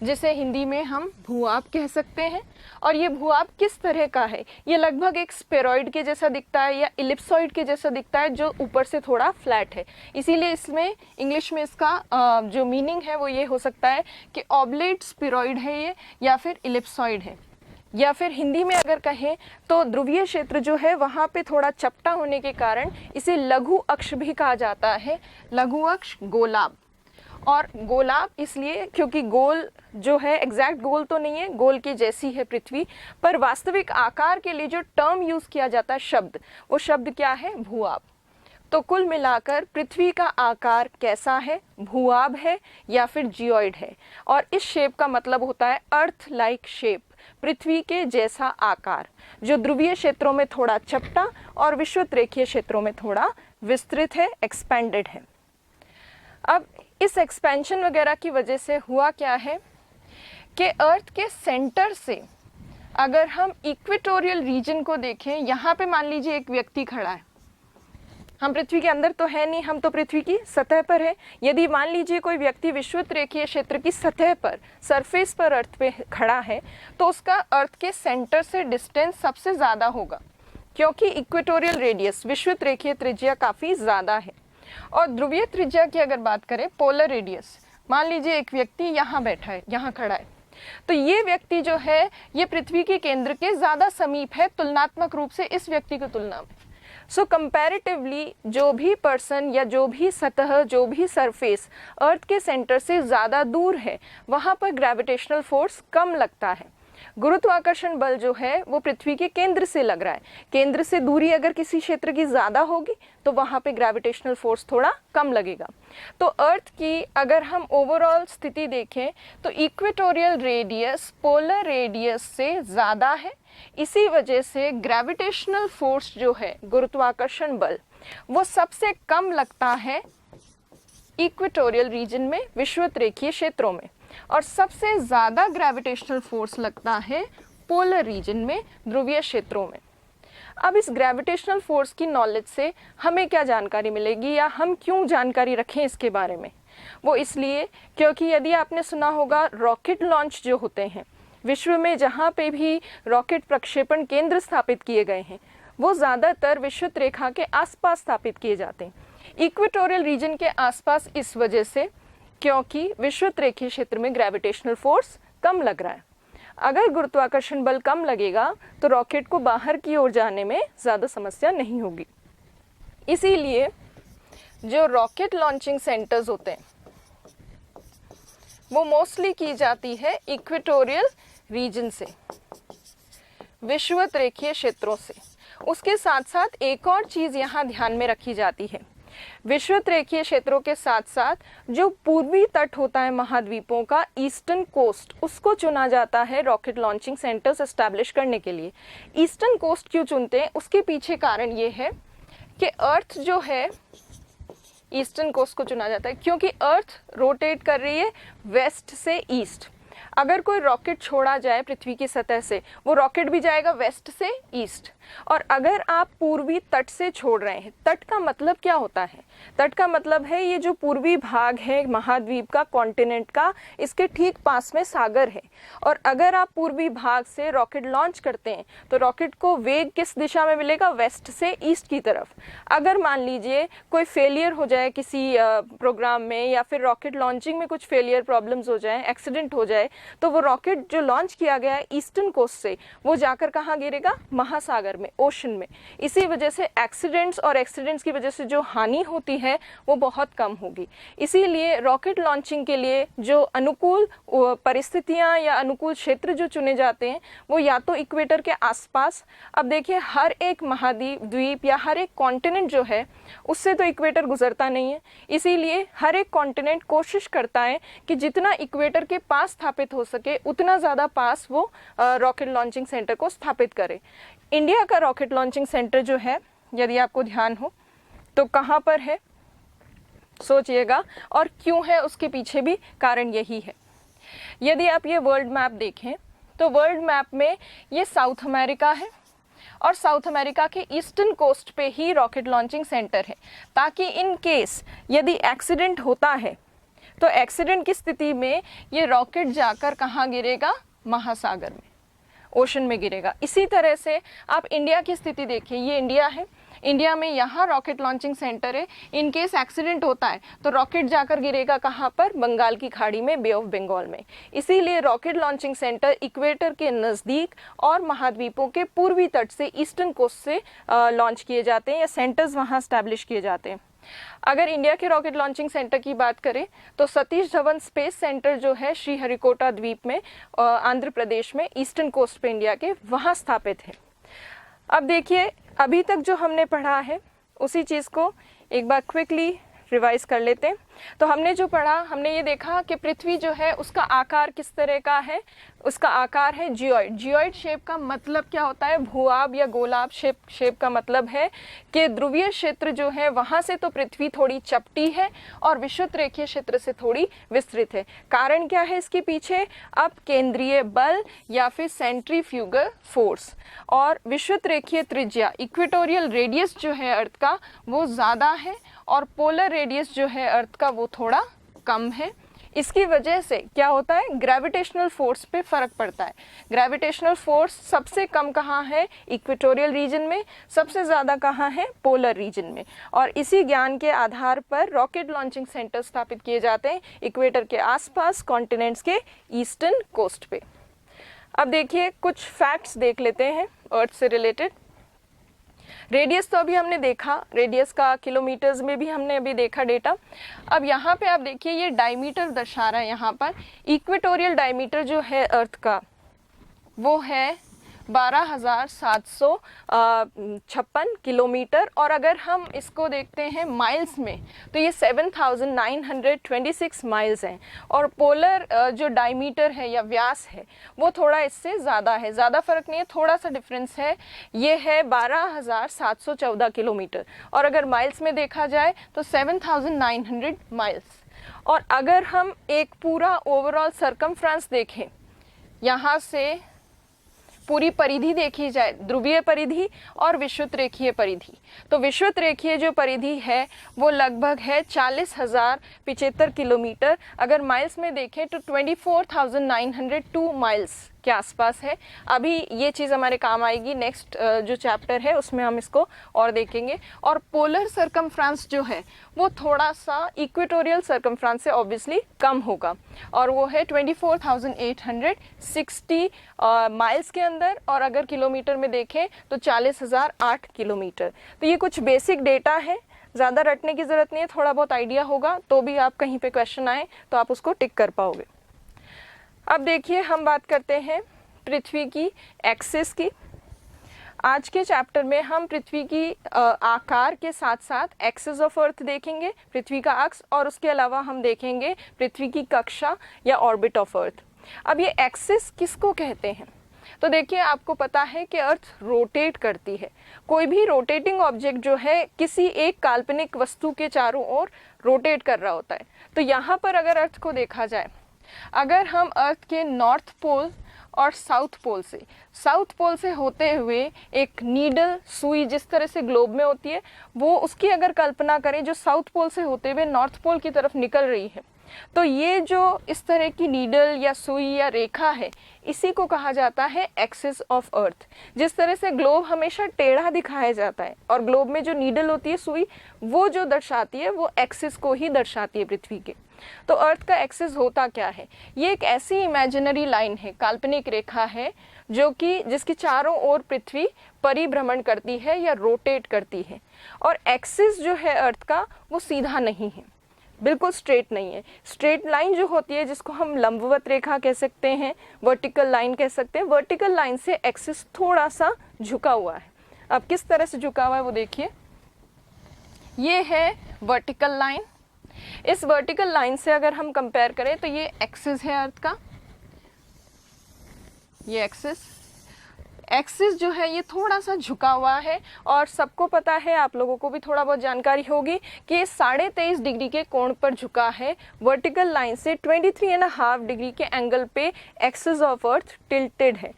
जिसे हिंदी में हम भूआब कह सकते हैं। और ये भूआब किस तरह का है? ये लगभग एक स्फेरॉइड के जैसा दिखता है या इलिप्सॉइड के जैसा दिखता है, जो ऊपर से थोड़ा फ्लैट है। इसीलिए इसमें इंग्लिश में इसका जो मीनिंग है वो ये हो सकता है कि ऑब्लेट स्फेरॉइड है ये, या फिर इलिप्सॉइड है। या फिर हिंदी में अगर कहें तो ध्रुवीय क्षेत्र जो है वहाँ पे थोड़ा चपटा होने के कारण इसे लघु अक्ष भी कहा जाता है, लघु अक्ष, गोलाब। और गोलाब इसलिए क्योंकि गोल जो है एग्जैक्ट गोल तो नहीं है, गोल की जैसी है पृथ्वी, पर वास्तविक आकार के लिए जो टर्म यूज किया जाता है शब्द, वो शब्द क्या है? भूआब। तो कुल मिलाकर पृथ्वी का आकार कैसा है? भूआब है या फिर जियोइड है। और इस शेप का मतलब होता है अर्थ लाइक शेप, पृथ्वी के जैसा आकार, जो ध्रुवीय क्षेत्रों में थोड़ा चपटा और विषुवत रेखीय क्षेत्रों में थोड़ा विस्तृत है, एक्सपेंडेड है। अब इस एक्सपेंशन वगैरह की वजह से हुआ क्या है कि अर्थ के सेंटर से अगर हम इक्वेटोरियल रीजन को देखें, यहाँ पे मान लीजिए एक व्यक्ति खड़ा है, हम पृथ्वी के अंदर तो है नहीं, हम तो पृथ्वी की सतह पर है। यदि मान लीजिए कोई व्यक्ति विषुवत रेखीय क्षेत्र की सतह पर, सरफेस पर अर्थ पे खड़ा है, तो उसका अर्थ के सेंटर से डिस्टेंस सबसे ज़्यादा होगा, क्योंकि इक्वेटोरियल रेडियस, विषुवत रेखीय त्रिज्या काफ़ी ज़्यादा है। और ध्रुवीय त्रिज्या की अगर बात करें, पोलर रेडियस, मान लीजिए एक व्यक्ति यहाँ बैठा है, यहाँ खड़ा है, तो ये व्यक्ति जो है ये पृथ्वी के केंद्र के ज़्यादा समीप है तुलनात्मक रूप से इस व्यक्ति की तुलना में। सो कंपैरेटिवली जो भी पर्सन या जो भी सतह, जो भी सरफेस अर्थ के सेंटर से ज़्यादा दूर है, वहाँ पर ग्रेविटेशनल फोर्स कम लगता है। गुरुत्वाकर्षण बल जो है वो पृथ्वी के केंद्र से लग रहा है। केंद्र से दूरी अगर किसी क्षेत्र की ज़्यादा होगी तो वहाँ पे ग्रेविटेशनल फोर्स थोड़ा कम लगेगा। तो अर्थ की अगर हम ओवरऑल स्थिति देखें तो इक्वेटोरियल रेडियस पोलर रेडियस से ज़्यादा है। इसी वजह से ग्रेविटेशनल फोर्स जो है, गुरुत्वाकर्षण बल, वो सबसे कम लगता है इक्वेटोरियल रीजन में, विषुवत रेखीय क्षेत्रों में, और सबसे ज़्यादा ग्रेविटेशनल फोर्स लगता है पोलर रीजन में, ध्रुवीय क्षेत्रों में। अब इस ग्रेविटेशनल फोर्स की नॉलेज से हमें क्या जानकारी मिलेगी, या हम क्यों जानकारी रखें इसके बारे में? वो इसलिए क्योंकि यदि आपने सुना होगा रॉकेट लॉन्च जो होते हैं विश्व में, जहाँ पे भी रॉकेट प्रक्षेपण केंद्र स्थापित किए गए हैं, वो ज़्यादातर विषुवत रेखा के आसपास स्थापित किए जाते हैं, इक्वेटोरियल रीजन के आसपास, इस वजह से क्योंकि विषुवत रेखीय क्षेत्र में ग्रेविटेशनल फोर्स कम लग रहा है। अगर गुरुत्वाकर्षण बल कम लगेगा तो रॉकेट को बाहर की ओर जाने में ज़्यादा समस्या नहीं होगी। इसीलिए जो रॉकेट लॉन्चिंग सेंटर्स होते हैं वो मोस्टली की जाती है इक्वेटोरियल रीजन से, विषुवत रेखीय क्षेत्रों से। उसके साथ साथ एक और चीज़ यहाँ ध्यान में रखी जाती है, विषुवत रेखीय क्षेत्रों के साथ साथ जो पूर्वी तट होता है महाद्वीपों का, ईस्टर्न कोस्ट, उसको चुना जाता है रॉकेट लॉन्चिंग सेंटर्स एस्टैब्लिश करने के लिए। ईस्टर्न कोस्ट क्यों चुनते हैं, उसके पीछे कारण ये है कि अर्थ जो है, ईस्टर्न कोस्ट को चुना जाता है क्योंकि अर्थ रोटेट कर रही है वेस्ट से ईस्ट। अगर कोई रॉकेट छोड़ा जाए पृथ्वी की सतह से, वो रॉकेट भी जाएगा वेस्ट से ईस्ट। और अगर आप पूर्वी तट से छोड़ रहे हैं, तट का मतलब क्या होता है? तट का मतलब है ये जो पूर्वी भाग है महाद्वीप का, कॉन्टिनेंट का, इसके ठीक पास में सागर है। और अगर आप पूर्वी भाग से रॉकेट लॉन्च करते हैं तो रॉकेट को वेग किस दिशा में मिलेगा? वेस्ट से ईस्ट की तरफ। अगर मान लीजिए कोई फेलियर हो जाए किसी प्रोग्राम में, या फिर रॉकेट लॉन्चिंग में कुछ फेलियर प्रॉब्लम्स हो जाए, एक्सीडेंट हो जाए, तो वो रॉकेट जो लॉन्च किया गया है ईस्टर्न कोस्ट से, वो जाकर कहाँ गिरेगा? महासागर में, ओशन में। इसी वजह से एक्सीडेंट्स और एक्सीडेंट्स की वजह से जो हानि होती है वो बहुत कम होगी। इसीलिए रॉकेट लॉन्चिंग के लिए जो अनुकूल परिस्थितियां या अनुकूल क्षेत्र जो चुने जाते हैं वो या तो इक्वेटर के आसपास, अब देखिए हर एक महाद्वीप द्वीप या हर एक कॉन्टिनेंट जो है उससे तो इक्वेटर गुजरता नहीं है, इसीलिए हर एक कॉन्टिनेंट कोशिश करता है कि जितना इक्वेटर के पास स्थापित हो सके उतना ज़्यादा पास वो रॉकेट लॉन्चिंग सेंटर को स्थापित करे। इंडिया का रॉकेट लॉन्चिंग सेंटर जो है, यदि आपको ध्यान हो तो कहाँ पर है सोचिएगा, और क्यों है उसके पीछे भी कारण यही है। यदि आप ये वर्ल्ड मैप देखें तो वर्ल्ड मैप में ये साउथ अमेरिका है, और साउथ अमेरिका के ईस्टर्न कोस्ट पे ही रॉकेट लॉन्चिंग सेंटर है, ताकि इन केस यदि एक्सीडेंट होता है तो एक्सीडेंट की स्थिति में ये रॉकेट जाकर कहाँ गिरेगा? महासागर में, ओशन में गिरेगा। इसी तरह से आप इंडिया की स्थिति देखिए, ये इंडिया है, इंडिया में यहाँ रॉकेट लॉन्चिंग सेंटर है। इन केस एक्सीडेंट होता है तो रॉकेट जाकर गिरेगा कहाँ पर? बंगाल की खाड़ी में, बे ऑफ बंगाल में। इसीलिए रॉकेट लॉन्चिंग सेंटर इक्वेटर के नज़दीक और महाद्वीपों के पूर्वी तट से, ईस्टर्न कोस्ट से लॉन्च किए जाते हैं, या सेंटर्स वहाँ स्टैब्लिश किए जाते हैं। अगर इंडिया के रॉकेट लॉन्चिंग सेंटर की बात करें तो सतीश धवन स्पेस सेंटर जो है श्रीहरिकोटा द्वीप में, आंध्र प्रदेश में, ईस्टर्न कोस्ट पे इंडिया के, वहाँ स्थापित है। अब देखिए अभी तक जो हमने पढ़ा है उसी चीज़ को एक बार क्विकली रिवाइज कर लेते हैं। तो हमने जो पढ़ा, हमने ये देखा कि पृथ्वी जो है उसका आकार किस तरह का है? उसका आकार है जियोइड। जियोइड शेप का मतलब क्या होता है? भूआब या गोलाब शेप का मतलब है कि ध्रुवीय क्षेत्र जो है वहाँ से तो पृथ्वी थोड़ी चपटी है और विषुवत रेखीय क्षेत्र से थोड़ी विस्तृत है। कारण क्या है इसके पीछे? अब केंद्रीय बल या फिर सेंट्रीफ्यूगल फोर्स, और विषुवत रेखीय त्रिज्या, इक्वेटोरियल रेडियस जो है अर्थ का वो ज़्यादा है, और पोलर रेडियस जो है अर्थ का वो थोड़ा कम है। इसकी वजह से क्या होता है? ग्रेविटेशनल फोर्स पे फर्क पड़ता है। ग्रेविटेशनल फोर्स सबसे कम कहाँ है? इक्वेटोरियल रीजन में। सबसे ज़्यादा कहाँ है? पोलर रीजन में। और इसी ज्ञान के आधार पर रॉकेट लॉन्चिंग सेंटर स्थापित किए जाते हैं इक्वेटर के आसपास, कॉन्टिनेंट्स के ईस्टर्न कोस्ट पे। अब देखिए कुछ फैक्ट्स देख लेते हैं अर्थ से रिलेटेड। रेडियस तो अभी हमने देखा, रेडियस का किलोमीटर्स में भी हमने अभी देखा डेटा। अब यहाँ पे आप देखिए ये डायमीटर दर्शा रहा है। यहाँ पर इक्वेटोरियल डायमीटर जो है अर्थ का वो है 12,756 किलोमीटर। और अगर हम इसको देखते हैं माइल्स में तो ये 7,926 माइल्स हैं। और पोलर जो डायमीटर है या व्यास है वो थोड़ा इससे ज़्यादा है, ज़्यादा फर्क नहीं है, थोड़ा सा डिफरेंस है, ये है 12,714 किलोमीटर। और अगर माइल्स में देखा जाए तो 7,900 माइल्स। और अगर हम एक पूरा ओवरऑल सरकमफ्रेंस देखें, यहाँ से पूरी परिधि देखी जाए, ध्रुवीय परिधि और विषुवत रेखीय परिधि, तो विषुवत रेखीय जो परिधि है वो लगभग है 40,075 किलोमीटर। अगर माइल्स में देखें तो 24,902 माइल्स के आसपास है। अभी ये चीज़ हमारे काम आएगी, नेक्स्ट जो चैप्टर है उसमें हम इसको और देखेंगे। और पोलर सरकमफ्रेंस जो है वो थोड़ा सा इक्वेटोरियल सरकमफ्रेंस से ऑब्वियसली कम होगा, और वो है 24,860 माइल्स के अंदर। और अगर किलोमीटर में देखें तो 40,008 किलोमीटर। तो ये कुछ बेसिक डेटा है, ज़्यादा रटने की ज़रूरत नहीं है, थोड़ा बहुत आइडिया होगा तो भी आप कहीं पे क्वेश्चन आए तो आप उसको टिक कर पाओगे। अब देखिए हम बात करते हैं पृथ्वी की एक्सिस की। आज के चैप्टर में हम पृथ्वी की आकार के साथ साथ एक्सिस ऑफ अर्थ देखेंगे, पृथ्वी का अक्ष, और उसके अलावा हम देखेंगे पृथ्वी की कक्षा या ऑर्बिट ऑफ अर्थ। अब ये एक्सिस किसको कहते हैं? तो देखिए आपको पता है कि अर्थ रोटेट करती है। कोई भी रोटेटिंग ऑब्जेक्ट जो है किसी एक काल्पनिक वस्तु के चारों ओर रोटेट कर रहा होता है। तो यहाँ पर अगर अर्थ को देखा जाए, अगर हम अर्थ के नॉर्थ पोल और साउथ पोल से होते हुए एक नीडल सुई जिस तरह से ग्लोब में होती है, वो उसकी अगर कल्पना करें जो साउथ पोल से होते हुए नॉर्थ पोल की तरफ निकल रही है, तो ये जो इस तरह की नीडल या सुई या रेखा है, इसी को कहा जाता है एक्सिस ऑफ अर्थ। जिस तरह से ग्लोब हमेशा टेढ़ा दिखाया जाता है और ग्लोब में जो नीडल होती है सुई, वो जो दर्शाती है वो एक्सिस को ही दर्शाती है पृथ्वी के। तो अर्थ का एक्सिस होता क्या है? ये एक ऐसी इमेजिनरी लाइन है, काल्पनिक रेखा है, जो कि जिसके चारों ओर पृथ्वी परिभ्रमण करती है या रोटेट करती है। और एक्सिस जो है अर्थ का वो सीधा नहीं है, बिल्कुल स्ट्रेट नहीं है। स्ट्रेट लाइन जो होती है जिसको हम लंबवत रेखा कह सकते हैं, वर्टिकल लाइन कह सकते हैं, वर्टिकल लाइन से एक्सिस थोड़ा सा झुका हुआ है। अब किस तरह से झुका हुआ है वो देखिए, ये है वर्टिकल लाइन। इस वर्टिकल लाइन से अगर हम कंपेयर करें तो ये एक्सिस है अर्थ का, ये एक्सिस जो है ये थोड़ा सा झुका हुआ है। और सबको पता है, आप लोगों को भी थोड़ा बहुत जानकारी होगी कि 23.5 डिग्री के कोण पर झुका है। वर्टिकल लाइन से 23.5 डिग्री के एंगल पे एक्सिस ऑफ अर्थ टिल्टेड है।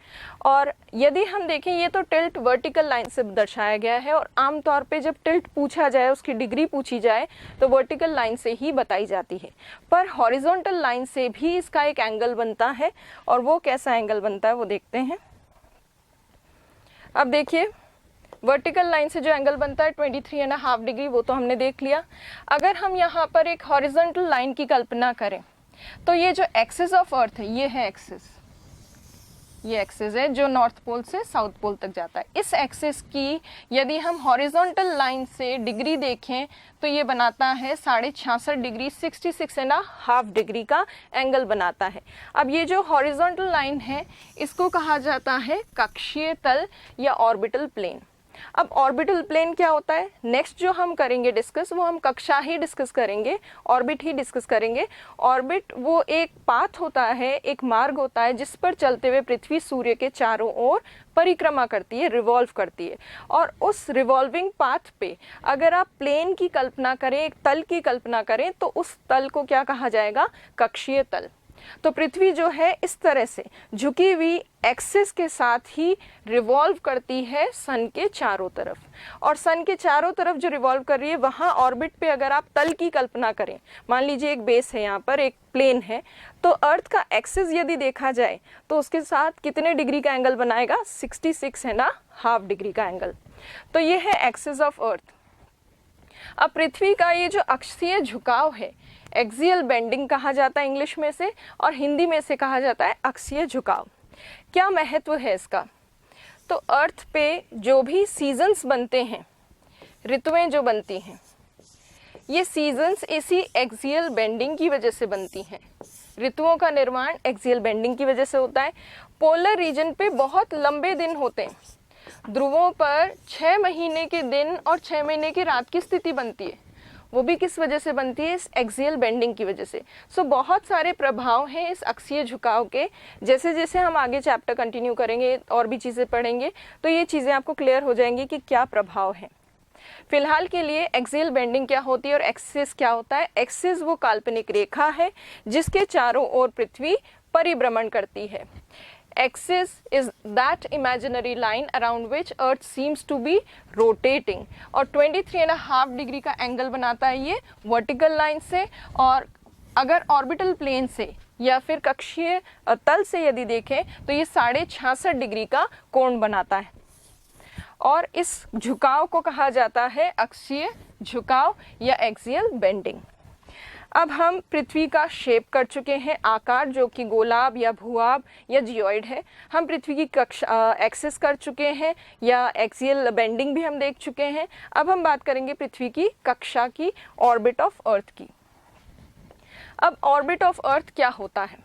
और यदि हम देखें, ये तो टिल्ट वर्टिकल लाइन से दर्शाया गया है, और आमतौर पे जब टिल्ट पूछा जाए, उसकी डिग्री पूछी जाए, तो वर्टिकल लाइन से ही बताई जाती है। पर हॉरिजॉन्टल लाइन से भी इसका एक एंगल बनता है, और वो कैसा एंगल बनता है वो देखते हैं। अब देखिए वर्टिकल लाइन से जो एंगल बनता है 23.5 डिग्री, वो तो हमने देख लिया। अगर हम यहाँ पर एक हॉरिजॉन्टल लाइन की कल्पना करें तो ये जो एक्सिस ऑफ अर्थ है, ये है एक्सिस, ये एक्सिस है जो नॉर्थ पोल से साउथ पोल तक जाता है। इस एक्सिस की यदि हम हॉरिजॉन्टल लाइन से डिग्री देखें तो ये बनाता है 66.5 डिग्री, 66.5 डिग्री का एंगल बनाता है। अब ये जो हॉरिजॉन्टल लाइन है इसको कहा जाता है कक्षीय तल या ऑर्बिटल प्लेन। अब ऑर्बिटल प्लेन क्या होता है, नेक्स्ट जो हम करेंगे डिस्कस, वो हम कक्षा ही डिस्कस करेंगे, ऑर्बिट ही डिस्कस करेंगे। ऑर्बिट वो एक पाथ होता है, एक मार्ग होता है जिस पर चलते हुए पृथ्वी सूर्य के चारों ओर परिक्रमा करती है, रिवॉल्व करती है। और उस रिवॉल्विंग पाथ पे अगर आप प्लेन की कल्पना करें, एक तल की कल्पना करें, तो उस तल को क्या कहा जाएगा, कक्षीय तल। तो पृथ्वी जो है इस तरह से झुकी हुई एक्सिस के साथ ही रिवॉल्व करती है सन के चारों तरफ। और सन के चारों तरफ जो रिवॉल्व कर रही है, वहाँ ऑर्बिट पे अगर आप तल की कल्पना करें, मान लीजिए एक बेस है, यहाँ पर एक प्लेन है, तो अर्थ का एक्सिस यदि देखा जाए तो उसके साथ कितने डिग्री का एंगल बनाएगा, 66.5 डिग्री का एंगल। तो ये है एक्सिस ऑफ अर्थ। अब पृथ्वी का ये जो अक्षीय झुकाव है, एक्सियल बेंडिंग कहा जाता है इंग्लिश में से, और हिंदी में से कहा जाता है अक्षीय झुकाव। क्या महत्व है इसका? तो अर्थ पे जो भी सीजन्स बनते हैं, ऋतुएं जो बनती हैं, ये सीजन्स इसी एक्सियल बेंडिंग की वजह से बनती हैं। ऋतुओं का निर्माण एक्सियल बेंडिंग की वजह से होता है। पोलर रीजन पे बहुत लंबे दिन होते हैं, ध्रुवों पर 6 महीने के दिन और 6 महीने की रात की स्थिति बनती है, वो भी किस वजह से बनती है, इस एक्सियल बेंडिंग की वजह से। सो बहुत सारे प्रभाव हैं इस अक्षीय झुकाव के। जैसे जैसे हम आगे चैप्टर कंटिन्यू करेंगे और भी चीज़ें पढ़ेंगे तो ये चीज़ें आपको क्लियर हो जाएंगी कि क्या प्रभाव है। फिलहाल के लिए एक्सियल बेंडिंग क्या होती है और एक्सिस क्या होता है। एक्सिस वो काल्पनिक रेखा है जिसके चारों ओर पृथ्वी परिभ्रमण करती है। Axis is that imaginary line around which Earth seems to be rotating और 23.5 डिग्री का एंगल बनाता है ये वर्टिकल लाइन से। और अगर ऑर्बिटल प्लेन से या फिर कक्षीय तल से यदि देखें तो ये 66.5 डिग्री का कोण बनाता है और इस झुकाव को कहा जाता है अक्षीय झुकाव या एक्सियल बेंडिंग। अब हम पृथ्वी का शेप कर चुके हैं, आकार जो कि गोलाब या भूआब या जियोइड है। हम पृथ्वी की एक्सिस कर चुके हैं या एक्सियल बेंडिंग भी हम देख चुके हैं। अब हम बात करेंगे पृथ्वी की कक्षा की, ऑर्बिट ऑफ अर्थ की। अब ऑर्बिट ऑफ अर्थ क्या होता है।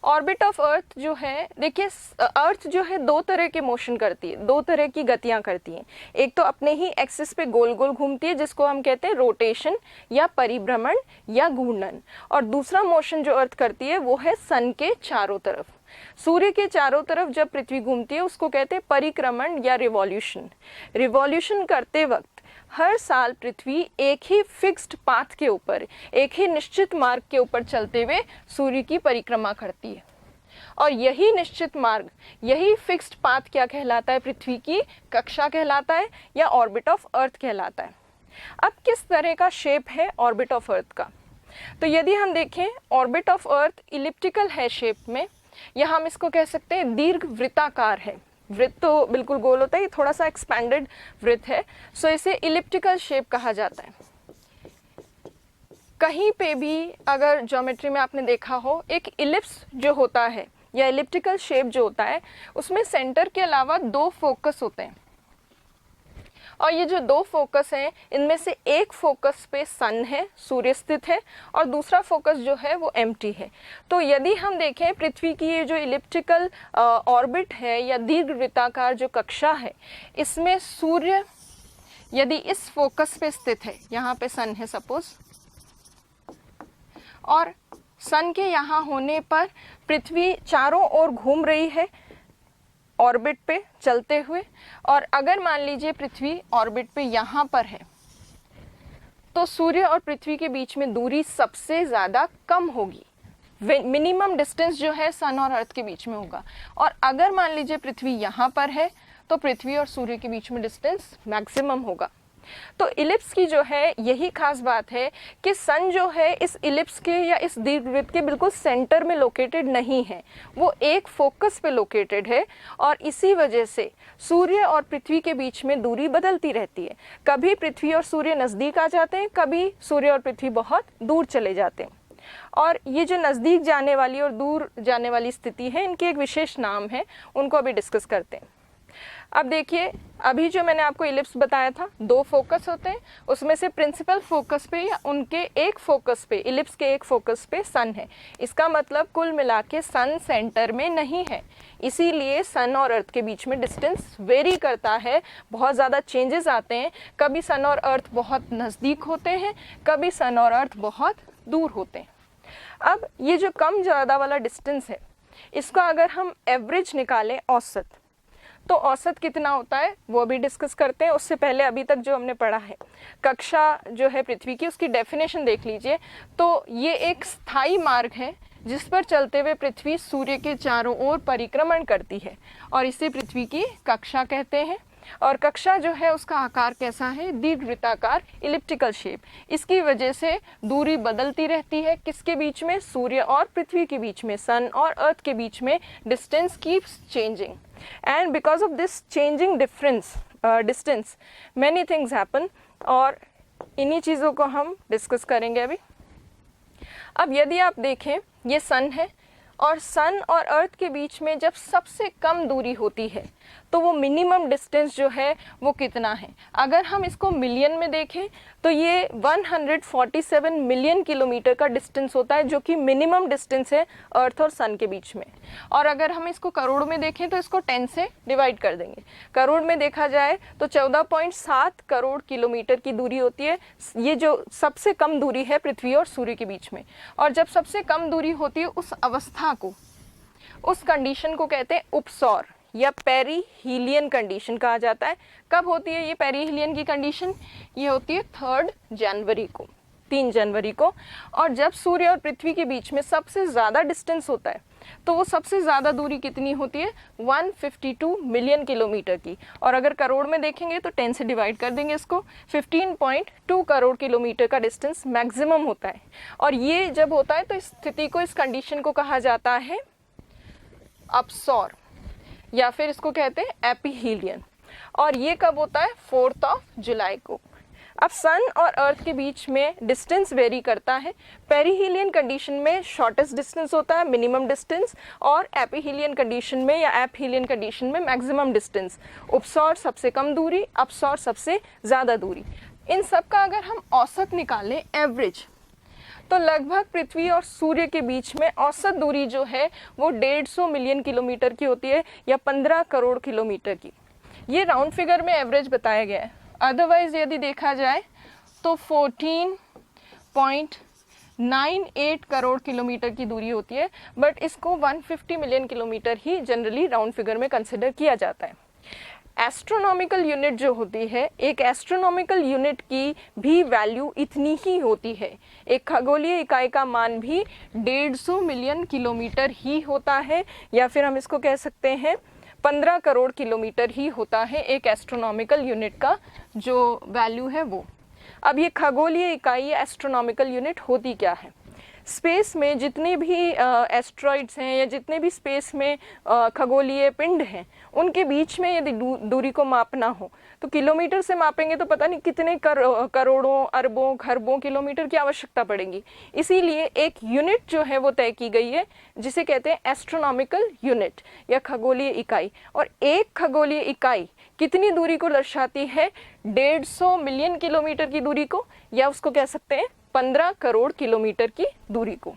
ऑर्बिट ऑफ अर्थ जो है, देखिए अर्थ जो है दो तरह के मोशन करती है, दो तरह की गतियां करती हैं। एक तो अपने ही एक्सिस पे गोल गोल घूमती है जिसको हम कहते हैं रोटेशन या परिभ्रमण या घूर्णन, और दूसरा मोशन जो अर्थ करती है वो है सन के चारों तरफ। सूर्य के चारों तरफ जब पृथ्वी घूमती है उसको कहते हैं परिक्रमण या रिवॉल्यूशन। रिवॉल्यूशन करते वक्त हर साल पृथ्वी एक ही फिक्स्ड पाथ के ऊपर, एक ही निश्चित मार्ग के ऊपर चलते हुए सूर्य की परिक्रमा करती है, और यही निश्चित मार्ग, यही फिक्स्ड पाथ क्या कहलाता है, पृथ्वी की कक्षा कहलाता है या ऑर्बिट ऑफ अर्थ कहलाता है। अब किस तरह का शेप है ऑर्बिट ऑफ अर्थ का, तो यदि हम देखें ऑर्बिट ऑफ अर्थ इलिप्टिकल है शेप में, या हम इसको कह सकते हैं दीर्घ वृत्ताकार है। वृत्त तो बिल्कुल गोल होता है, ये थोड़ा सा एक्सपैंडेड वृत्त है, सो इसे इलिप्टिकल शेप कहा जाता है। कहीं पे भी अगर ज्योमेट्री में आपने देखा हो एक इलिप्स जो होता है या इलिप्टिकल शेप जो होता है उसमें सेंटर के अलावा दो फोकस होते हैं, और ये जो दो फोकस हैं इनमें से एक फोकस पे सन है, सूर्य स्थित है, और दूसरा फोकस जो है वो एम्प्टी है। तो यदि हम देखें पृथ्वी की ये जो इलिप्टिकल ऑर्बिट है या दीर्घवृत्ताकार जो कक्षा है, इसमें सूर्य यदि इस फोकस पे स्थित है, यहाँ पे सन है सपोज, और सन के यहाँ होने पर पृथ्वी चारों ओर घूम रही है ऑर्बिट पे चलते हुए, और अगर मान लीजिए पृथ्वी ऑर्बिट पे यहाँ पर है तो सूर्य और पृथ्वी के बीच में दूरी सबसे ज़्यादा कम होगी, मिनिमम डिस्टेंस जो है सन और अर्थ के बीच में होगा। और अगर मान लीजिए पृथ्वी यहाँ पर है तो पृथ्वी और सूर्य के बीच में डिस्टेंस मैक्सिमम होगा। तो इलिप्स की जो है यही खास बात है कि सन जो है इस इलिप्स के या इस दीर्घवृत्त के बिल्कुल सेंटर में लोकेटेड नहीं है, वो एक फोकस पे लोकेटेड है, और इसी वजह से सूर्य और पृथ्वी के बीच में दूरी बदलती रहती है। कभी पृथ्वी और सूर्य नज़दीक आ जाते हैं, कभी सूर्य और पृथ्वी बहुत दूर चले जाते हैं, और ये जो नज़दीक जाने वाली और दूर जाने वाली स्थिति है इनके एक विशेष नाम है, उनको अभी डिस्कस करते हैं। अब देखिए अभी जो मैंने आपको इलिप्स बताया था, दो फोकस होते हैं, उसमें से प्रिंसिपल फोकस पे या उनके एक फोकस पे, इलिप्स के एक फोकस पे सन है। इसका मतलब कुल मिला के सन सेंटर में नहीं है, इसीलिए सन और अर्थ के बीच में डिस्टेंस वेरी करता है, बहुत ज़्यादा चेंजेस आते हैं। कभी सन और अर्थ बहुत नज़दीक होते हैं, कभी सन और अर्थ बहुत दूर होते हैं। अब ये जो कम ज़्यादा वाला डिस्टेंस है, इसका अगर हम एवरेज निकालें, औसत, तो औसत कितना होता है वो भी डिस्कस करते हैं। उससे पहले अभी तक जो हमने पढ़ा है कक्षा जो है पृथ्वी की, उसकी डेफिनेशन देख लीजिए। तो ये एक स्थायी मार्ग है जिस पर चलते हुए पृथ्वी सूर्य के चारों ओर परिक्रमण करती है, और इसे पृथ्वी की कक्षा कहते हैं। और कक्षा जो है उसका आकार कैसा है, दीर्घवृत्ताकार इलिप्टिकल शेप। इसकी वजह से दूरी बदलती रहती है, किसके बीच में, सूर्य और पृथ्वी के बीच में, सन और अर्थ के बीच में distance keeps changing, and because of this changing distance many things happen, और इन्हीं चीज़ों को हम डिस्कस करेंगे अभी। अब यदि आप देखें ये सन है, और सन और अर्थ के बीच में जब सबसे कम दूरी होती है तो वो मिनिमम डिस्टेंस जो है वो कितना है। अगर हम इसको मिलियन में देखें तो ये 147 मिलियन किलोमीटर का डिस्टेंस होता है, जो कि मिनिमम डिस्टेंस है अर्थ और सन के बीच में। और अगर हम इसको करोड़ में देखें तो इसको 10 से डिवाइड कर देंगे। करोड़ में देखा जाए तो 14.7 करोड़ किलोमीटर की दूरी होती है। ये जो सबसे कम दूरी है पृथ्वी और सूर्य के बीच में। और जब सबसे कम दूरी होती है उस अवस्था को, उस कंडीशन को कहते हैं उपसौर या पेरीहीलियन कंडीशन कहा जाता है। कब होती है ये पेरीहीलियन की कंडीशन? ये होती है 3 जनवरी को, 3 जनवरी को। और जब सूर्य और पृथ्वी के बीच में सबसे ज़्यादा डिस्टेंस होता है तो वो सबसे ज़्यादा दूरी कितनी होती है? 152 मिलियन किलोमीटर की। और अगर करोड़ में देखेंगे तो 10 से डिवाइड कर देंगे इसको, 15.2 करोड़ किलोमीटर का डिस्टेंस मैक्सिमम होता है। और ये जब होता है तो इस स्थिति को, इस कंडीशन को कहा जाता है अपसौर, या फिर इसको कहते हैं एपीहीलियन। और ये कब होता है? 4 जुलाई को। अब सन और अर्थ के बीच में डिस्टेंस वेरी करता है। पेरीहीलियन कंडीशन में शॉर्टेस्ट डिस्टेंस होता है, मिनिमम डिस्टेंस, और एपीहीलियन कंडीशन में या एपहीलियन कंडीशन में मैक्सिमम डिस्टेंस। उपसौर सबसे कम दूरी, अपसौर सबसे ज़्यादा दूरी। इन सब का अगर हम औसत निकालें, एवरेज, तो लगभग पृथ्वी और सूर्य के बीच में औसत दूरी जो है वो 150 मिलियन किलोमीटर की होती है, या 15 करोड़ किलोमीटर की। ये राउंड फिगर में एवरेज बताया गया है। अदरवाइज यदि देखा जाए तो 14.98 करोड़ किलोमीटर की दूरी होती है, बट इसको 150 मिलियन किलोमीटर ही जनरली राउंड फिगर में कंसिडर किया जाता है। एस्ट्रोनॉमिकल यूनिट जो होती है, एक एस्ट्रोनॉमिकल यूनिट की भी वैल्यू इतनी ही होती है। एक खगोलीय इकाई का मान भी 150 मिलियन किलोमीटर ही होता है, या फिर हम इसको कह सकते हैं 15 करोड़ किलोमीटर ही होता है एक एस्ट्रोनॉमिकल यूनिट का जो वैल्यू है वो। अब ये खगोलीय इकाई या एस्ट्रोनॉमिकल यूनिट होती क्या है? स्पेस में जितने भी एस्ट्रॉइड्स हैं या जितने भी स्पेस में खगोलीय पिंड हैं, उनके बीच में यदि दूरी को मापना हो तो किलोमीटर से मापेंगे तो पता नहीं कितने करोड़ों, अरबों, खरबों किलोमीटर की आवश्यकता पड़ेगी। इसीलिए एक यूनिट जो है वो तय की गई है, जिसे कहते हैं एस्ट्रोनॉमिकल यूनिट या खगोलीय इकाई। और एक खगोलीय इकाई कितनी दूरी को दर्शाती है? 150 मिलियन किलोमीटर की दूरी को, या उसको कह सकते हैं 15 करोड़ किलोमीटर की दूरी को।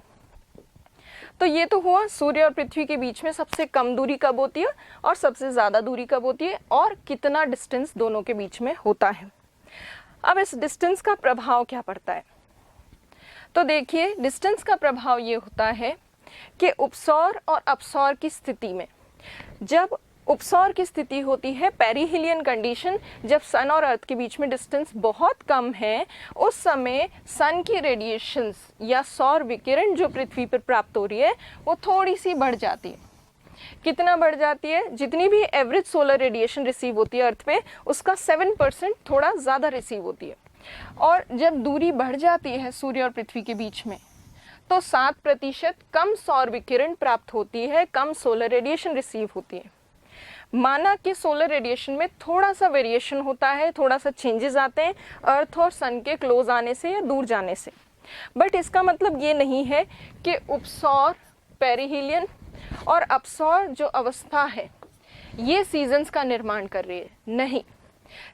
तो ये तो हुआ सूर्य और पृथ्वी के बीच में सबसे कम दूरी कब होती है और सबसे ज़्यादा दूरी कब होती है, और कितना डिस्टेंस दोनों के बीच में होता है। अब इस डिस्टेंस का प्रभाव क्या पड़ता है? तो देखिए, डिस्टेंस का प्रभाव ये होता है कि उपसौर और अपसौर की स्थिति में, जब उपसौर की स्थिति होती है पेरीहीलियन कंडीशन, जब सन और अर्थ के बीच में डिस्टेंस बहुत कम है, उस समय सन की रेडिएशंस या सौर विकिरण जो पृथ्वी पर प्राप्त हो रही है वो थोड़ी सी बढ़ जाती है। कितना बढ़ जाती है? जितनी भी एवरेज सोलर रेडिएशन रिसीव होती है अर्थ पे, उसका 7% थोड़ा ज़्यादा रिसीव होती है। और जब दूरी बढ़ जाती है सूर्य और पृथ्वी के बीच में, तो 7% कम सौर विकिरण प्राप्त होती है, कम सोलर रेडिएशन रिसीव होती है। माना कि सोलर रेडिएशन में थोड़ा सा वेरिएशन होता है, थोड़ा सा चेंजेस आते हैं अर्थ और सन के क्लोज आने से या दूर जाने से, बट इसका मतलब ये नहीं है कि उपसौर, पेरीहीलियन और अपसौर जो अवस्था है ये सीजन्स का निर्माण कर रही है। नहीं,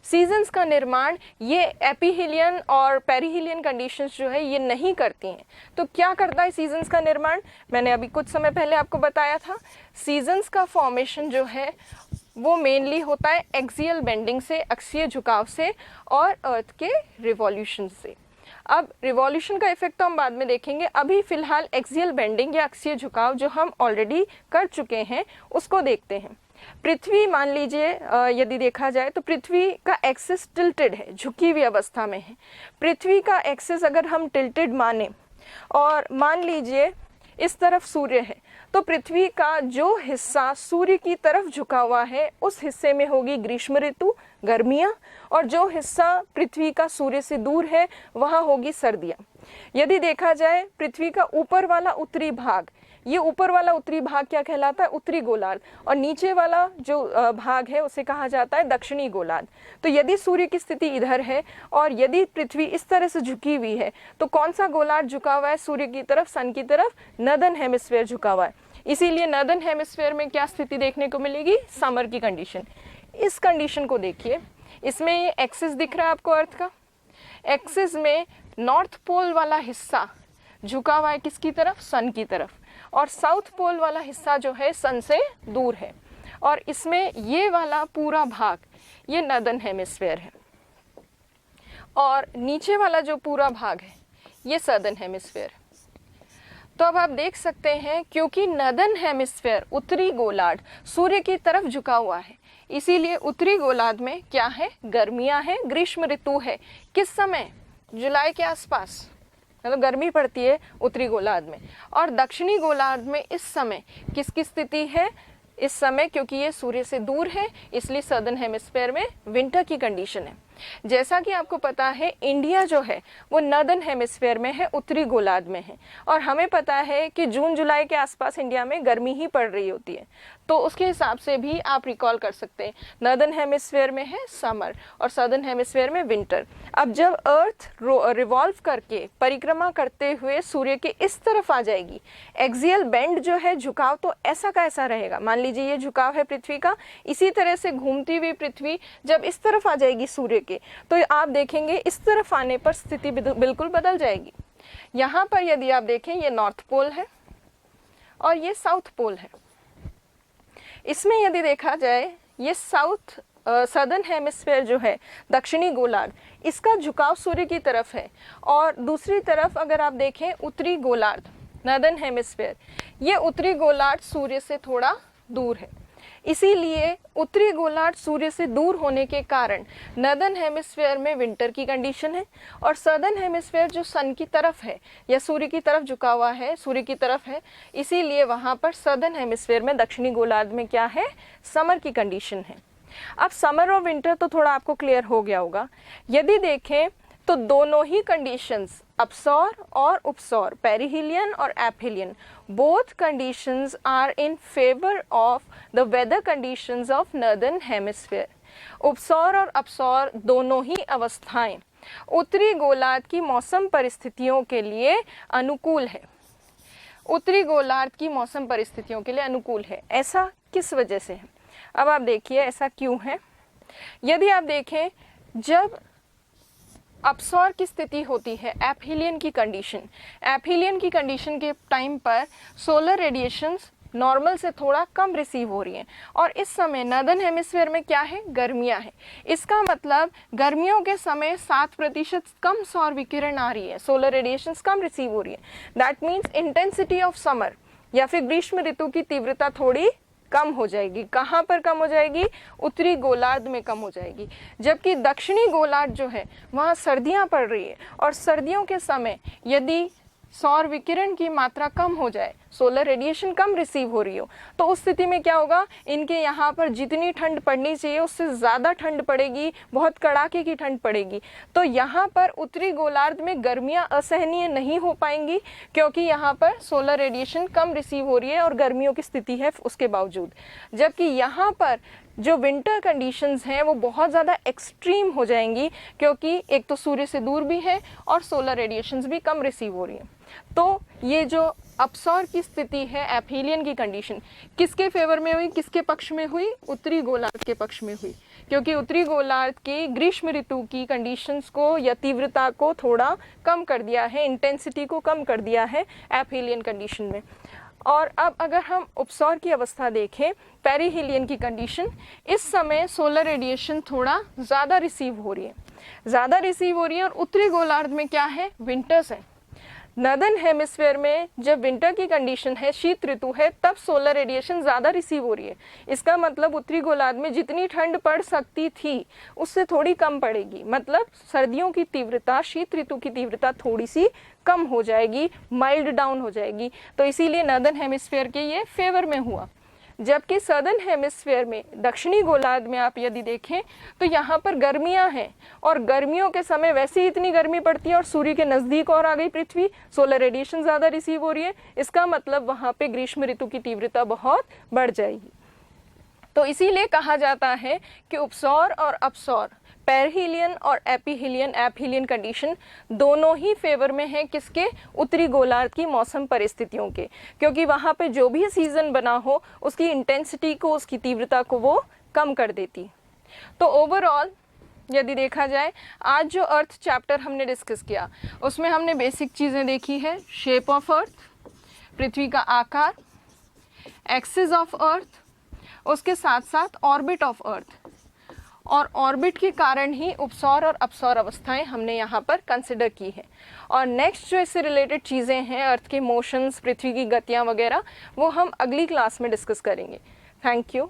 सीजन्स का निर्माण ये एपीहीलियन और पेरीहीलियन कंडीशंस जो है ये नहीं करती हैं। तो क्या करता है सीजन्स का निर्माण? मैंने अभी कुछ समय पहले आपको बताया था, सीजन्स का फॉर्मेशन जो है वो मेनली होता है एक्सियल बेंडिंग से, अक्षीय झुकाव से, और अर्थ के रिवॉल्यूशन से। अब रिवॉल्यूशन का इफेक्ट तो हम बाद में देखेंगे, अभी फिलहाल एक्सियल बेंडिंग या अक्षीय झुकाव जो हम ऑलरेडी कर चुके हैं उसको देखते हैं। पृथ्वी मान लीजिए, यदि देखा जाए तो पृथ्वी का एक्सिस टिल्टेड है, झुकी हुई अवस्था में है। पृथ्वी का एक्सिस अगर हम टिल्टेड माने और मान लीजिए इस तरफ सूर्य है, तो पृथ्वी का जो हिस्सा सूर्य की तरफ झुका हुआ है उस हिस्से में होगी ग्रीष्म ऋतु, गर्मियाँ, और जो हिस्सा पृथ्वी का सूर्य से दूर है वहाँ होगी सर्दियाँ। यदि देखा जाए पृथ्वी का ऊपर वाला उत्तरी भाग, ये ऊपर वाला उत्तरी भाग क्या कहलाता है? उत्तरी गोलार्ध, और नीचे वाला जो भाग है उसे कहा जाता है दक्षिणी गोलार्ध। तो यदि सूर्य की स्थिति इधर है और यदि पृथ्वी इस तरह से झुकी हुई है, तो कौन सा गोलार्ध झुका हुआ है सूर्य की तरफ, सन की तरफ? नॉर्दर्न हेमिस्फीयर झुका हुआ है। इसीलिए नॉर्दर्न हेमिस्फीयर में क्या स्थिति देखने को मिलेगी, समर की कंडीशन। इस कंडीशन को देखिए, इसमें ये एक्सिस दिख रहा है आपको अर्थ का, एक्सिस में नॉर्थ पोल वाला हिस्सा झुका हुआ है किसकी तरफ, सन की तरफ, और साउथ पोल वाला हिस्सा जो है सन से दूर है, और इसमें ये वाला पूरा भाग ये नॉर्दर्न हेमिस्फीयर है, और नीचे वाला जो पूरा भाग है ये सदर्न हेमिस्फीयर। तो अब आप देख सकते हैं क्योंकि नॉर्दर्न हेमिस्फीयर उत्तरी गोलार्ध सूर्य की तरफ झुका हुआ है, इसीलिए उत्तरी गोलार्ध में क्या है, गर्मियां हैं, ग्रीष्म ऋतु है। किस समय, जुलाई के आसपास, मतलब गर्मी पड़ती है उत्तरी गोलार्ध में। और दक्षिणी गोलार्ध में इस समय किसकी स्थिति है, इस समय क्योंकि ये सूर्य से दूर है इसलिए सदर्न हेमिस्फीयर में विंटर की कंडीशन है। जैसा कि आपको पता है इंडिया जो है वो नॉर्दर्न हेमिस्फीयर में है, उत्तरी गोलार्ध में है, और हमें पता है कि जून जुलाई के आसपास इंडिया में गर्मी ही पड़ रही होती है, तो उसके हिसाब से भी आप रिकॉल कर सकते हैं नॉर्दर्न हेमिस्फीयर में है समर और सदर्न हेमिस्फीयर में विंटर। अब जब अर्थ रिवॉल्व करके परिक्रमा करते हुए सूर्य के इस तरफ आ जाएगी, एक्सियल बेंड जो है झुकाव तो ऐसा का ऐसा रहेगा, मान लीजिए ये झुकाव है पृथ्वी का, इसी तरह से घूमती हुई पृथ्वी जब इस तरफ आ जाएगी सूर्य के, तो आप देखेंगे इस तरफ आने पर स्थिति बिल्कुल बदल जाएगी। यहाँ पर यदि आप देखें ये नॉर्थ पोल है और ये साउथ पोल है, इसमें यदि देखा जाए ये साउथ सदर्न हेमिस्फीयर जो है दक्षिणी गोलार्ध, इसका झुकाव सूर्य की तरफ है, और दूसरी तरफ अगर आप देखें उत्तरी गोलार्ध नॉर्दर्न हेमिस्फीयर, ये उत्तरी गोलार्ध सूर्य से थोड़ा दूर है, इसीलिए उत्तरी गोलार्ध सूर्य से दूर होने के कारण नॉर्दर्न हेमिस्फीयर में विंटर की कंडीशन है, और सदर्न हेमिस्फीयर जो सन की तरफ है या सूर्य की तरफ झुका हुआ है, सूर्य की तरफ है, इसीलिए वहाँ पर सदर्न हेमिस्फीयर में दक्षिणी गोलार्ध में क्या है, समर की कंडीशन है। अब समर और विंटर तो थोड़ा आपको क्लियर हो गया होगा। यदि देखें तो दोनों ही कंडीशंस, अपसौर और उपसौर, पेरिहिलियन और aphelion, both conditions are in favour of the weather conditions of northern hemisphere. उपसौर और अपसौर दोनों ही अवस्थाएं उत्तरी गोलार्ध की मौसम परिस्थितियों के लिए अनुकूल है, उत्तरी गोलार्ध की मौसम परिस्थितियों के लिए अनुकूल है। ऐसा किस वजह से है, अब आप देखिए ऐसा क्यों है। यदि आप देखें जब अपसौर की स्थिति होती है, एपहिलियन की कंडीशन, एपहिलियन की कंडीशन के टाइम पर सोलर रेडिएशंस नॉर्मल से थोड़ा कम रिसीव हो रही हैं, और इस समय नॉर्दर्न हेमिस्फीयर में क्या है, गर्मियां हैं। इसका मतलब गर्मियों के समय 7% कम सौर विकिरण आ रही है, सोलर रेडिएशंस कम रिसीव हो रही है। That means intensity of summer या फिर ग्रीष्म ऋतु की तीव्रता थोड़ी कम हो जाएगी। कहाँ पर कम हो जाएगी, उत्तरी गोलार्ध में कम हो जाएगी, जबकि दक्षिणी गोलार्ध जो है वहाँ सर्दियाँ पड़ रही है, और सर्दियों के समय यदि सौर विकिरण की मात्रा कम हो जाए, सोलर रेडिएशन कम रिसीव हो रही हो, तो उस स्थिति में क्या होगा, इनके यहाँ पर जितनी ठंड पड़नी चाहिए उससे ज़्यादा ठंड पड़ेगी, बहुत कड़ाके की ठंड पड़ेगी। तो यहाँ पर उत्तरी गोलार्ध में गर्मियाँ असहनीय नहीं हो पाएंगी क्योंकि यहाँ पर सोलर रेडिएशन कम रिसीव हो रही है और गर्मियों की स्थिति है उसके बावजूद, जबकि यहाँ पर जो विंटर कंडीशंस हैं वो बहुत ज़्यादा एक्सट्रीम हो जाएंगी क्योंकि एक तो सूर्य से दूर भी है और सोलर रेडिएशंस भी कम रिसीव हो रही हैं। तो ये जो अपसौर की स्थिति है, एपहिलियन की कंडीशन, किसके फेवर में हुई, किसके पक्ष में हुई, उत्तरी गोलार्ध के पक्ष में हुई, क्योंकि उत्तरी गोलार्ध की ग्रीष्म ऋतु की कंडीशंस को या तीव्रता को थोड़ा कम कर दिया है, इंटेंसिटी को कम कर दिया है एपहिलियन कंडीशन में। और अब अगर हम उपसौर की अवस्था देखें, पेरिहिलियन की कंडीशन, इस समय सोलर रेडिएशन थोड़ा ज़्यादा रिसीव हो रही है, ज़्यादा रिसीव हो रही है, और उत्तरी गोलार्ध में क्या है, विंटर्स है। नॉर्दर्न हेमिस्फीयर में जब विंटर की कंडीशन है, शीत ऋतु है, तब सोलर रेडिएशन ज़्यादा रिसीव हो रही है। इसका मतलब उत्तरी गोलार्ध में जितनी ठंड पड़ सकती थी उससे थोड़ी कम पड़ेगी, मतलब सर्दियों की तीव्रता, शीत ऋतु की तीव्रता थोड़ी सी कम हो जाएगी, माइल्ड डाउन हो जाएगी। तो इसीलिए नॉर्दर्न हेमिस्फीयर के ये फेवर में हुआ। जबकि सदर्न हेमिस्फीयर में, दक्षिणी गोलार्ध में आप यदि देखें तो यहाँ पर गर्मियाँ हैं, और गर्मियों के समय वैसे ही इतनी गर्मी पड़ती है और सूर्य के नज़दीक और आ गई पृथ्वी, सोलर रेडिएशन ज़्यादा रिसीव हो रही है, इसका मतलब वहाँ पे ग्रीष्म ऋतु की तीव्रता बहुत बढ़ जाएगी। तो इसीलिए कहा जाता है कि उपसौर और अपसौर पेरहिलियन और एपीहिलियन कंडीशन दोनों ही फेवर में है किसके, उत्तरी गोलार्ध की मौसम परिस्थितियों के, क्योंकि वहाँ पे जो भी सीजन बना हो उसकी इंटेंसिटी को, उसकी तीव्रता को वो कम कर देती। तो ओवरऑल यदि देखा जाए, आज जो अर्थ चैप्टर हमने डिस्कस किया उसमें हमने बेसिक चीज़ें देखी है, शेप ऑफ अर्थ, पृथ्वी का आकार, एक्सिस ऑफ अर्थ, उसके साथ साथ ऑर्बिट ऑफ अर्थ, और ऑर्बिट के कारण ही उपसौर और अपसौर अवस्थाएं हमने यहाँ पर कंसिडर की है। और नेक्स्ट जो इससे रिलेटेड चीज़ें हैं, अर्थ के मोशंस, पृथ्वी की गतियाँ वगैरह, वो हम अगली क्लास में डिस्कस करेंगे। Thank you.